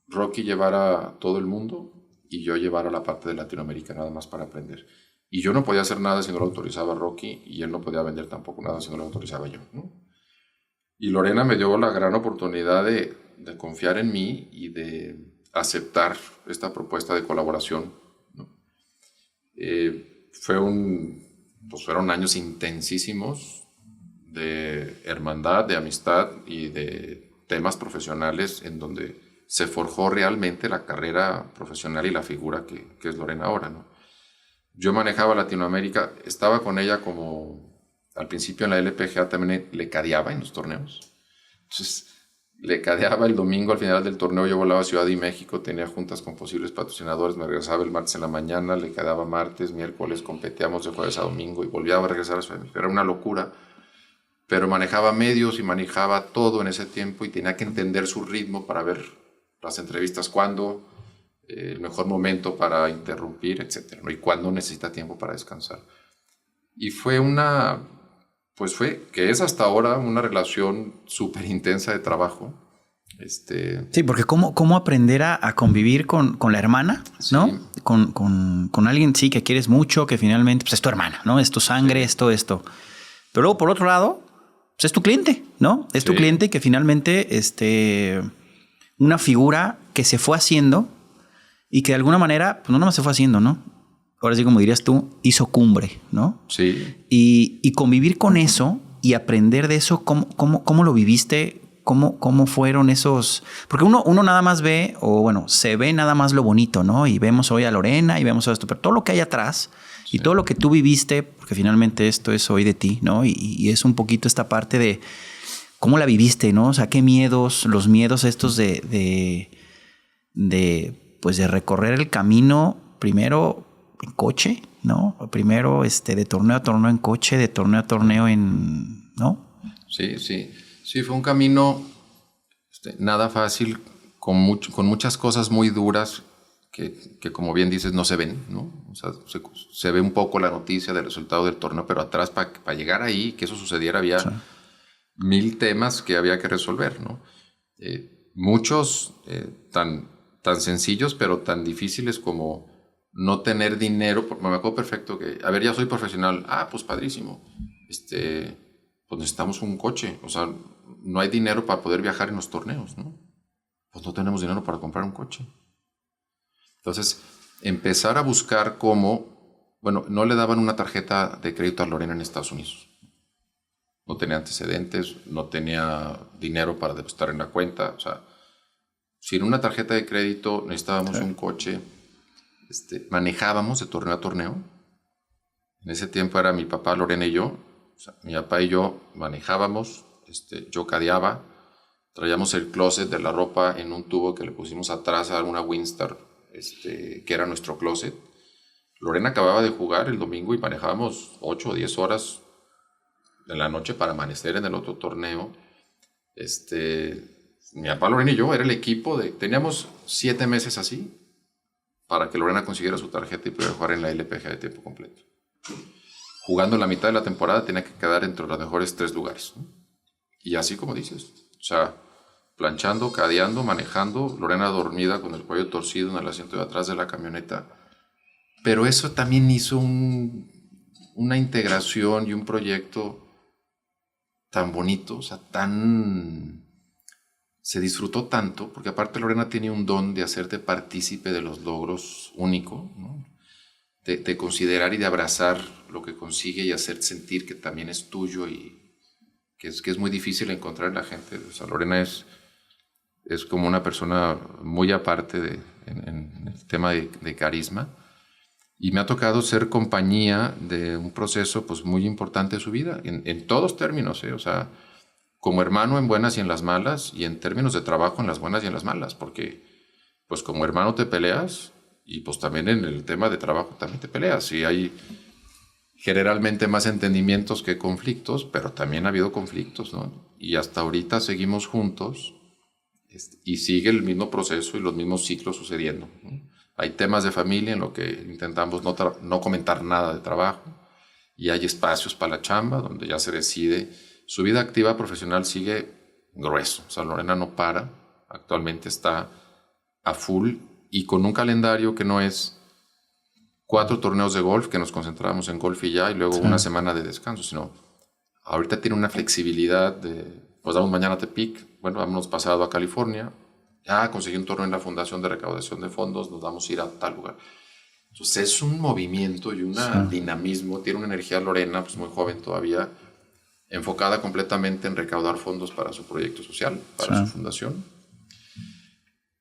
Rocky llevara a todo el mundo y yo llevara la parte de Latinoamérica nada más para aprender. Y yo no podía hacer nada si no lo autorizaba Rocky, y él no podía vender tampoco nada si no lo autorizaba yo, ¿no? Y Lorena me dio la gran oportunidad de confiar en mí y de aceptar esta propuesta de colaboración, ¿no? Fueron años intensísimos de hermandad, de amistad y de temas profesionales en donde se forjó realmente la carrera profesional y la figura que es Lorena ahora, ¿no? Yo manejaba Latinoamérica, estaba con ella como al principio en la LPGA, también le cadeaba en los torneos. Entonces le cadeaba el domingo al final del torneo, yo volaba a Ciudad de México, tenía juntas con posibles patrocinadores, me regresaba el martes en la mañana, le cadeaba martes, miércoles, competíamos de jueves a domingo y volvía a regresar a Ciudad de México. Era una locura. Pero manejaba medios y manejaba todo en ese tiempo y tenía que entender su ritmo para ver las entrevistas, cuándo, el mejor momento para interrumpir, etcétera, ¿no? Y cuándo necesita tiempo para descansar. Y fue que es hasta ahora una relación súper intensa de trabajo.
Sí, porque ¿cómo aprender a convivir con la hermana, ¿no? Sí. Con alguien, sí, que quieres mucho, que finalmente pues, es tu hermana, ¿no? Es tu sangre, sí. Esto. Pero luego, por otro lado, pues es tu cliente, ¿no? Es tu cliente que finalmente, una figura que se fue haciendo y que de alguna manera, pues no nomás se fue haciendo, ¿no? Ahora sí, como dirías tú, hizo cumbre, ¿no?
Sí.
Y convivir con eso y aprender de eso, ¿cómo lo viviste? ¿Cómo fueron esos? Porque uno nada más ve, o bueno, se ve nada más lo bonito, ¿no? Y vemos hoy a Lorena y vemos esto, pero todo lo que hay atrás y todo lo que tú viviste, porque finalmente esto es hoy de ti, ¿no? Y es un poquito esta parte de cómo la viviste, ¿no? O sea, qué miedos, los miedos estos de recorrer el camino primero en coche, ¿no? Primero de torneo a torneo en coche, de torneo a torneo ¿no?
Sí, fue un camino nada fácil, con muchas cosas muy duras que como bien dices, no se ven, ¿no? O sea, se ve un poco la noticia del resultado del torneo, pero atrás para llegar ahí, que eso sucediera, había 1000 temas que había que resolver, ¿no? Muchos tan sencillos, pero tan difíciles como no tener dinero, me acuerdo perfecto que, a ver, ya soy profesional, pues padrísimo, pues necesitamos un coche, o sea, no hay dinero para poder viajar en los torneos, ¿no? Pues no tenemos dinero para comprar un coche. Entonces, empezar a buscar cómo, bueno, no le daban una tarjeta de crédito a Lorena en Estados Unidos. No tenía antecedentes, no tenía dinero para depositar en la cuenta, o sea, sin una tarjeta de crédito necesitábamos un coche. Manejábamos de torneo a torneo. En ese tiempo era mi papá, Lorena y yo. O sea, mi papá y yo manejábamos, yo cadeaba, traíamos el closet de la ropa en un tubo que le pusimos atrás a una Winstar, que era nuestro closet. Lorena acababa de jugar el domingo y manejábamos 8 o 10 horas en la noche para amanecer en el otro torneo. Mi papá, Lorena y yo era el equipo teníamos 7 meses así para que Lorena consiguiera su tarjeta y pudiera jugar en la LPGA de tiempo completo. Jugando la mitad de la temporada tenía que quedar entre los mejores 3 lugares, ¿no? Y así como dices, o sea, planchando, cadeando, manejando, Lorena dormida con el cuello torcido en el asiento de atrás de la camioneta. Pero eso también hizo una integración y un proyecto tan bonito, o sea, se disfrutó tanto, porque aparte Lorena tiene un don de hacerte partícipe de los logros único, ¿no? De considerar y de abrazar lo que consigue y hacer sentir que también es tuyo y que es muy difícil encontrar en la gente. O sea, Lorena es como una persona muy aparte en el tema de carisma, y me ha tocado ser compañía de un proceso pues muy importante de su vida, en todos términos, o sea, como hermano en buenas y en las malas, y en términos de trabajo en las buenas y en las malas, porque pues como hermano te peleas, y pues también en el tema de trabajo también te peleas, y hay generalmente más entendimientos que conflictos, pero también ha habido conflictos, ¿no? Y hasta ahorita seguimos juntos, y sigue el mismo proceso y los mismos ciclos sucediendo, ¿no? Hay temas de familia en lo que intentamos no comentar nada de trabajo, y hay espacios para la chamba donde ya se decide. Su vida activa profesional sigue grueso, o sea, Lorena no para, actualmente está a full y con un calendario que no es 4 torneos de golf, que nos concentrábamos en golf y ya, y luego una semana de descanso, sino ahorita tiene una flexibilidad pues damos mañana a Tepic, bueno, vámonos pasado a California, conseguí un torneo en la Fundación de Recaudación de Fondos, nos vamos a ir a tal lugar. Entonces es un movimiento y un dinamismo, tiene una energía Lorena, pues muy joven todavía, enfocada completamente en recaudar fondos para su proyecto social, para su fundación.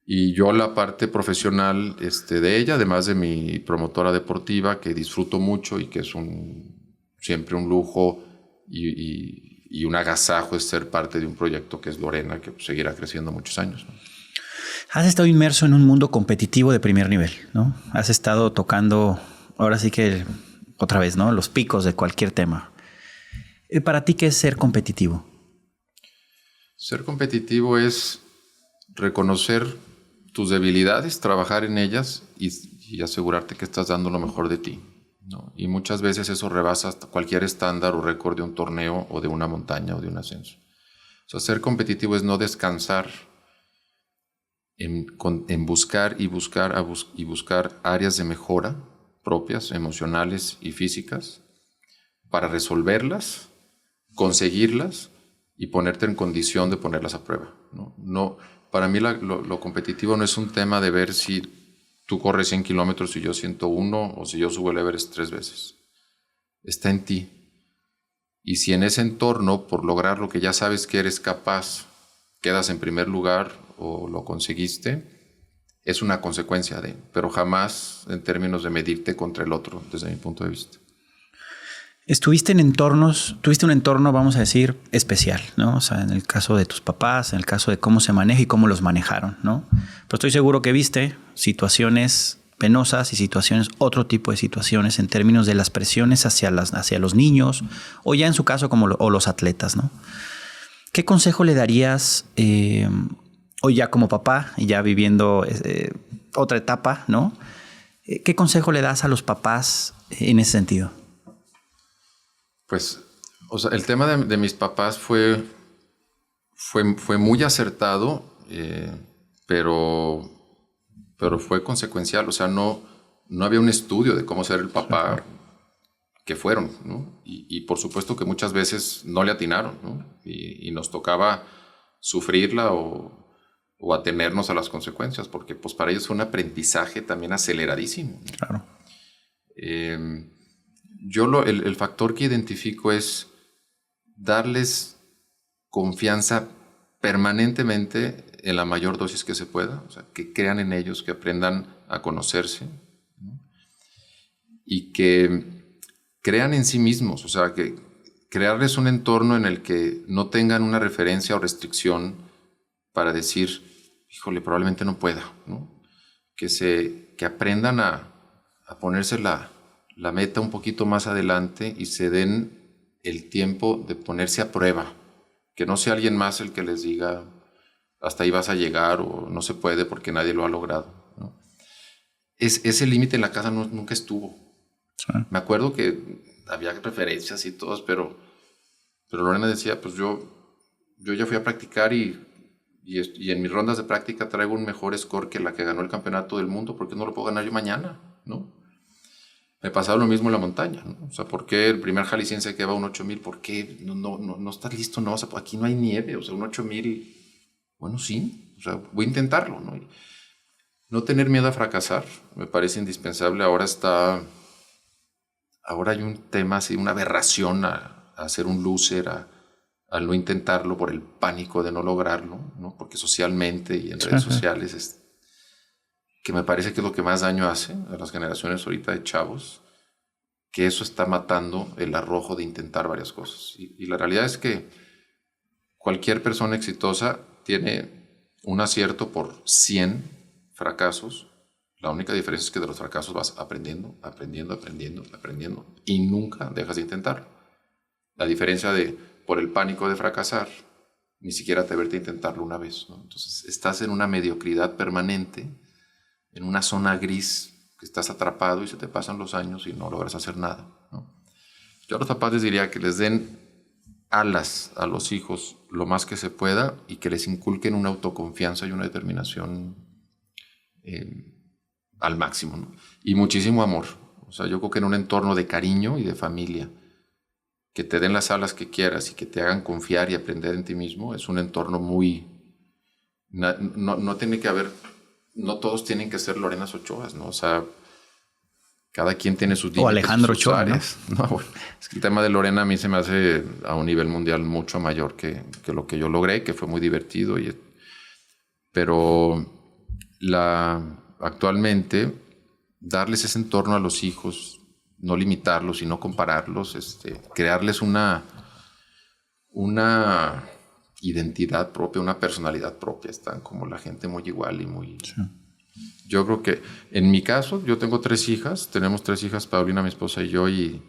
Y yo la parte profesional de ella, además de mi promotora deportiva, que disfruto mucho y que es siempre un lujo y un agasajo es ser parte de un proyecto que es Lorena, que seguirá creciendo muchos años, ¿no?
Has estado inmerso en un mundo competitivo de primer nivel, ¿no? Has estado tocando, ahora sí que otra vez, ¿no? Los picos de cualquier tema. ¿Para ti qué es ser competitivo?
Ser competitivo es reconocer tus debilidades, trabajar en ellas y asegurarte que estás dando lo mejor de ti, ¿no? Y muchas veces eso rebasa cualquier estándar o récord de un torneo o de una montaña o de un ascenso. O sea, ser competitivo es no descansar en buscar y buscar áreas de mejora propias, emocionales y físicas, para resolverlas, conseguirlas y ponerte en condición de ponerlas a prueba, ¿no? Para mí lo competitivo no es un tema de ver si tú corres 100 kilómetros y yo 101, o si yo subo el Everest 3 veces. Está en ti. Y si en ese entorno, por lograr lo que ya sabes que eres capaz, quedas en primer lugar o lo conseguiste, es una consecuencia pero jamás en términos de medirte contra el otro, desde mi punto de vista.
Tuviste un entorno, vamos a decir, especial, ¿no? O sea, en el caso de tus papás, en el caso de cómo se maneja y cómo los manejaron, ¿no? Pero estoy seguro que viste situaciones penosas y otro tipo de situaciones en términos de las presiones hacia los niños, o ya en su caso o los atletas, ¿no? ¿Qué consejo le darías hoy ya como papá y ya viviendo otra etapa, ¿no? ¿Qué consejo le das a los papás en ese sentido?
Pues, o sea, el tema de mis papás fue muy acertado, pero fue consecuencial. O sea, no no había un estudio de cómo ser el papá que fueron, ¿no? Y por supuesto que muchas veces no le atinaron, ¿no? Y nos tocaba sufrirla o atenernos a las consecuencias, porque pues para ellos fue un aprendizaje también aceleradísimo, ¿no?
Claro.
Yo el factor que identifico es darles confianza permanentemente en la mayor dosis que se pueda, o sea, que crean en ellos, que aprendan a conocerse, ¿no? Y que crean en sí mismos, o sea, que crearles un entorno en el que no tengan una referencia o restricción para decir, híjole, probablemente no pueda, ¿no? Que aprendan a ponerse la meta un poquito más adelante y se den el tiempo de ponerse a prueba, que no sea alguien más el que les diga hasta ahí vas a llegar o no se puede porque nadie lo ha logrado, ¿no? Ese límite en la casa nunca estuvo.
Sí.
Me acuerdo que había referencias y todos, pero Lorena decía, pues yo ya fui a practicar y en mis rondas de práctica traigo un mejor score que la que ganó el campeonato del mundo, ¿por qué no lo puedo ganar yo mañana? ¿No? Me pasaba lo mismo en la montaña, ¿no? O sea, ¿por qué el primer jalisciense que va a un 8000? ¿Por qué no estás listo? No, o sea, aquí no hay nieve, o sea, un 8000, bueno, sí, o sea, voy a intentarlo, ¿no? Y no tener miedo a fracasar me parece indispensable. Ahora hay un tema así, una aberración a ser un loser, a no intentarlo por el pánico de no lograrlo, ¿no? Porque socialmente y en redes sociales que me parece que es lo que más daño hace a las generaciones ahorita de chavos, que eso está matando el arrojo de intentar varias cosas. Y la realidad es que cualquier persona exitosa tiene un acierto por 100 fracasos. La única diferencia es que de los fracasos vas aprendiendo y nunca dejas de intentarlo. La diferencia de por el pánico de fracasar, ni siquiera atreverte a intentarlo una vez, ¿no? Entonces estás en una mediocridad permanente, en una zona gris que estás atrapado y se te pasan los años y no logras hacer nada, ¿no? Yo a los papás les diría que les den alas a los hijos lo más que se pueda y que les inculquen una autoconfianza y una determinación al máximo, ¿no? Y muchísimo amor. O sea, yo creo que en un entorno de cariño y de familia, que te den las alas que quieras y que te hagan confiar y aprender en ti mismo, es un entorno muy... No tiene que haber... No todos tienen que ser Lorenas Ochoas, ¿no? O sea, cada quien tiene sus límites.
O Alejandro Ochoa, ¿no?
No, bueno, es que el tema de Lorena a mí se me hace a un nivel mundial mucho mayor que lo que yo logré, que fue muy divertido. Pero actualmente, darles ese entorno a los hijos, no limitarlos y no compararlos, crearles una identidad propia, una personalidad propia. Están como la gente muy igual y muy... Sí. Yo creo que, en mi caso, yo tengo 3 hijas, tenemos 3 hijas, Paulina, mi esposa y yo, y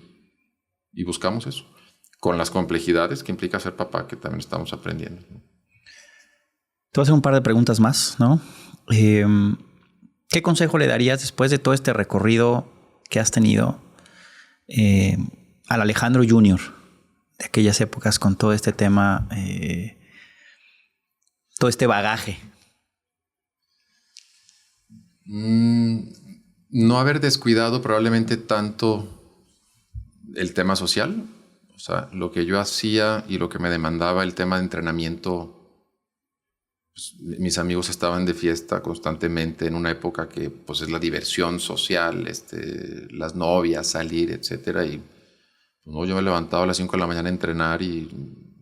buscamos eso, con las complejidades que implica ser papá, que también estamos aprendiendo. Te
voy a hacer un par de preguntas más, ¿no? ¿Qué consejo le darías después de todo este recorrido que has tenido al Alejandro Junior de aquellas épocas con todo este tema, todo este bagaje?
No haber descuidado probablemente tanto el tema social. O sea, lo que yo hacía y lo que me demandaba el tema de entrenamiento. Pues, mis amigos estaban de fiesta constantemente en una época que pues es la diversión social, las novias, salir, etcétera. Y pues, no, yo me levantaba a las 5 de la mañana a entrenar y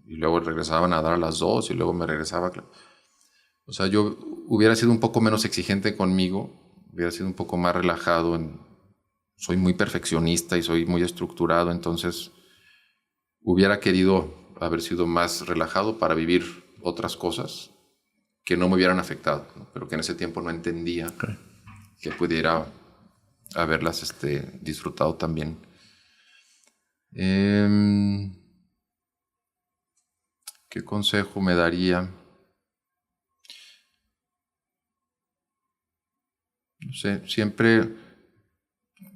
luego regresaba a nadar a las 2 y luego me regresaba. O sea, yo hubiera sido un poco menos exigente conmigo, hubiera sido un poco más relajado. Soy muy perfeccionista y soy muy estructurado, entonces hubiera querido haber sido más relajado para vivir otras cosas que no me hubieran afectado, ¿no? Pero que en ese tiempo no entendía que pudiera haberlas disfrutado también. ¿Qué consejo me daría? No sé, siempre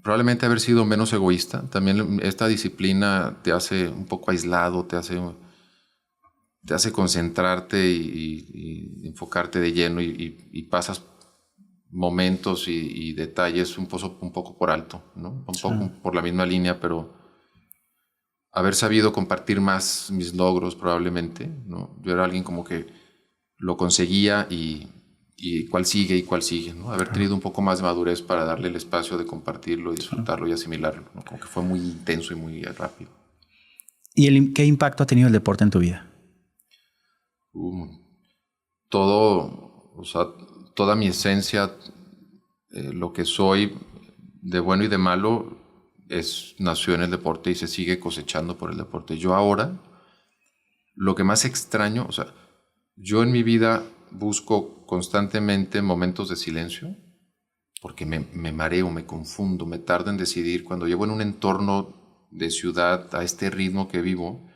probablemente haber sido menos egoísta. También esta disciplina te hace un poco aislado, te hace concentrarte y enfocarte de lleno y pasas momentos y detalles un poco por alto, ¿no? Un poco por la misma línea, pero haber sabido compartir más mis logros probablemente, ¿no? Yo era alguien como que lo conseguía y cuál sigue, ¿no? Haber tenido un poco más de madurez para darle el espacio de compartirlo, disfrutarlo y asimilarlo, ¿no? Como que fue muy intenso y muy rápido.
¿Y qué impacto ha tenido el deporte en tu vida?
Toda mi esencia, lo que soy de bueno y de malo, nació en el deporte y se sigue cosechando por el deporte. Yo ahora, lo que más extraño, yo en mi vida busco constantemente momentos de silencio, porque me mareo, me confundo, me tardo en decidir. Cuando llevo en un entorno de ciudad a este ritmo que vivo,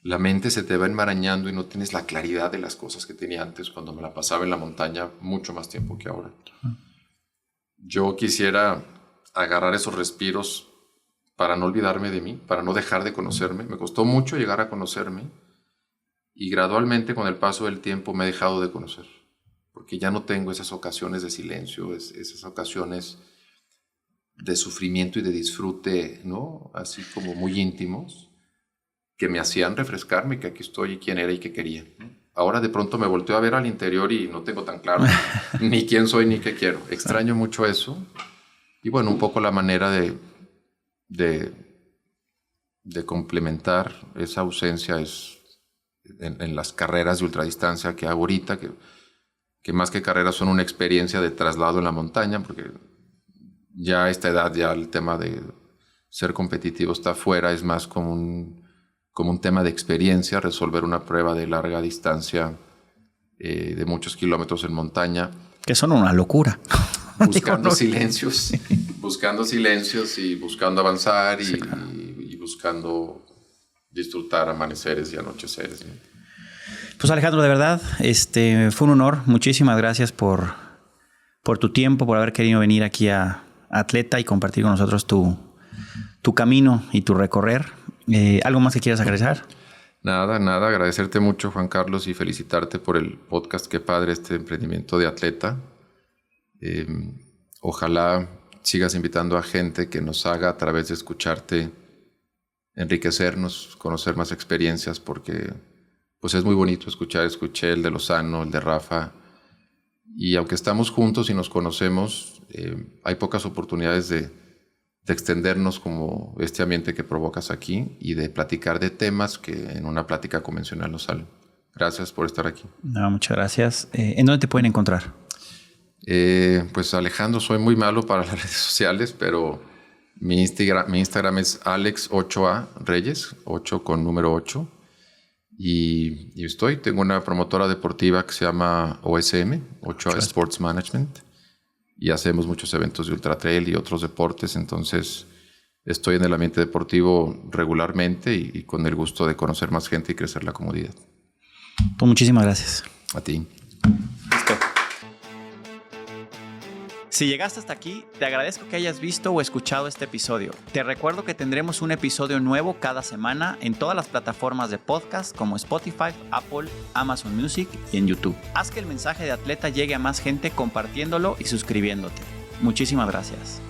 la mente se te va enmarañando y no tienes la claridad de las cosas que tenía antes cuando me la pasaba en la montaña mucho más tiempo que ahora. Yo quisiera agarrar esos respiros para no olvidarme de mí, para no dejar de conocerme. Me costó mucho llegar a conocerme y gradualmente con el paso del tiempo me he dejado de conocer, porque ya no tengo esas ocasiones de silencio, esas ocasiones de sufrimiento y de disfrute, ¿no? Así como muy íntimos, que me hacían refrescarme que aquí estoy y quién era y qué quería. Ahora de pronto me volteo a ver al interior y no tengo tan claro ni quién soy ni qué quiero. Extraño mucho eso. Y bueno, un poco la manera de complementar esa ausencia es en las carreras de ultradistancia que hago ahorita, que más que carreras son una experiencia de traslado en la montaña, porque ya a esta edad ya el tema de ser competitivo está fuera, es más como un tema de experiencia, resolver una prueba de larga distancia de muchos kilómetros en montaña.
Que son una locura.
Buscando silencios y buscando avanzar y buscando disfrutar amaneceres y anocheceres, ¿no?
Pues Alejandro, de verdad, fue un honor. Muchísimas gracias por tu tiempo, por haber querido venir aquí a Atleta y compartir con nosotros tu camino y tu recorrer. ¿Algo más que quieras agradecer?
Nada, agradecerte mucho, Juan Carlos, y felicitarte por el podcast. Qué padre este emprendimiento de Atleta. Ojalá sigas invitando a gente que nos haga, a través de escucharte, enriquecernos, conocer más experiencias, porque pues es muy bonito escuché el de Lozano, el de Rafa, y aunque estamos juntos y nos conocemos, hay pocas oportunidades de extendernos como este ambiente que provocas aquí y de platicar de temas que en una plática convencional no salen. Gracias por estar aquí.
No, muchas gracias. ¿En dónde te pueden encontrar?
Pues Alejandro, soy muy malo para las redes sociales, pero mi Instagram es Alex8A Reyes, 8 con número 8. Y tengo una promotora deportiva que se llama OSM, 8A Sports Management. Y hacemos muchos eventos de ultra trail y otros deportes, entonces estoy en el ambiente deportivo regularmente y con el gusto de conocer más gente y crecer la comunidad.
Pues muchísimas gracias.
A ti.
Listo. Si llegaste hasta aquí, te agradezco que hayas visto o escuchado este episodio. Te recuerdo que tendremos un episodio nuevo cada semana en todas las plataformas de podcast como Spotify, Apple, Amazon Music y en YouTube. Haz que el mensaje de Atleta llegue a más gente compartiéndolo y suscribiéndote. Muchísimas gracias.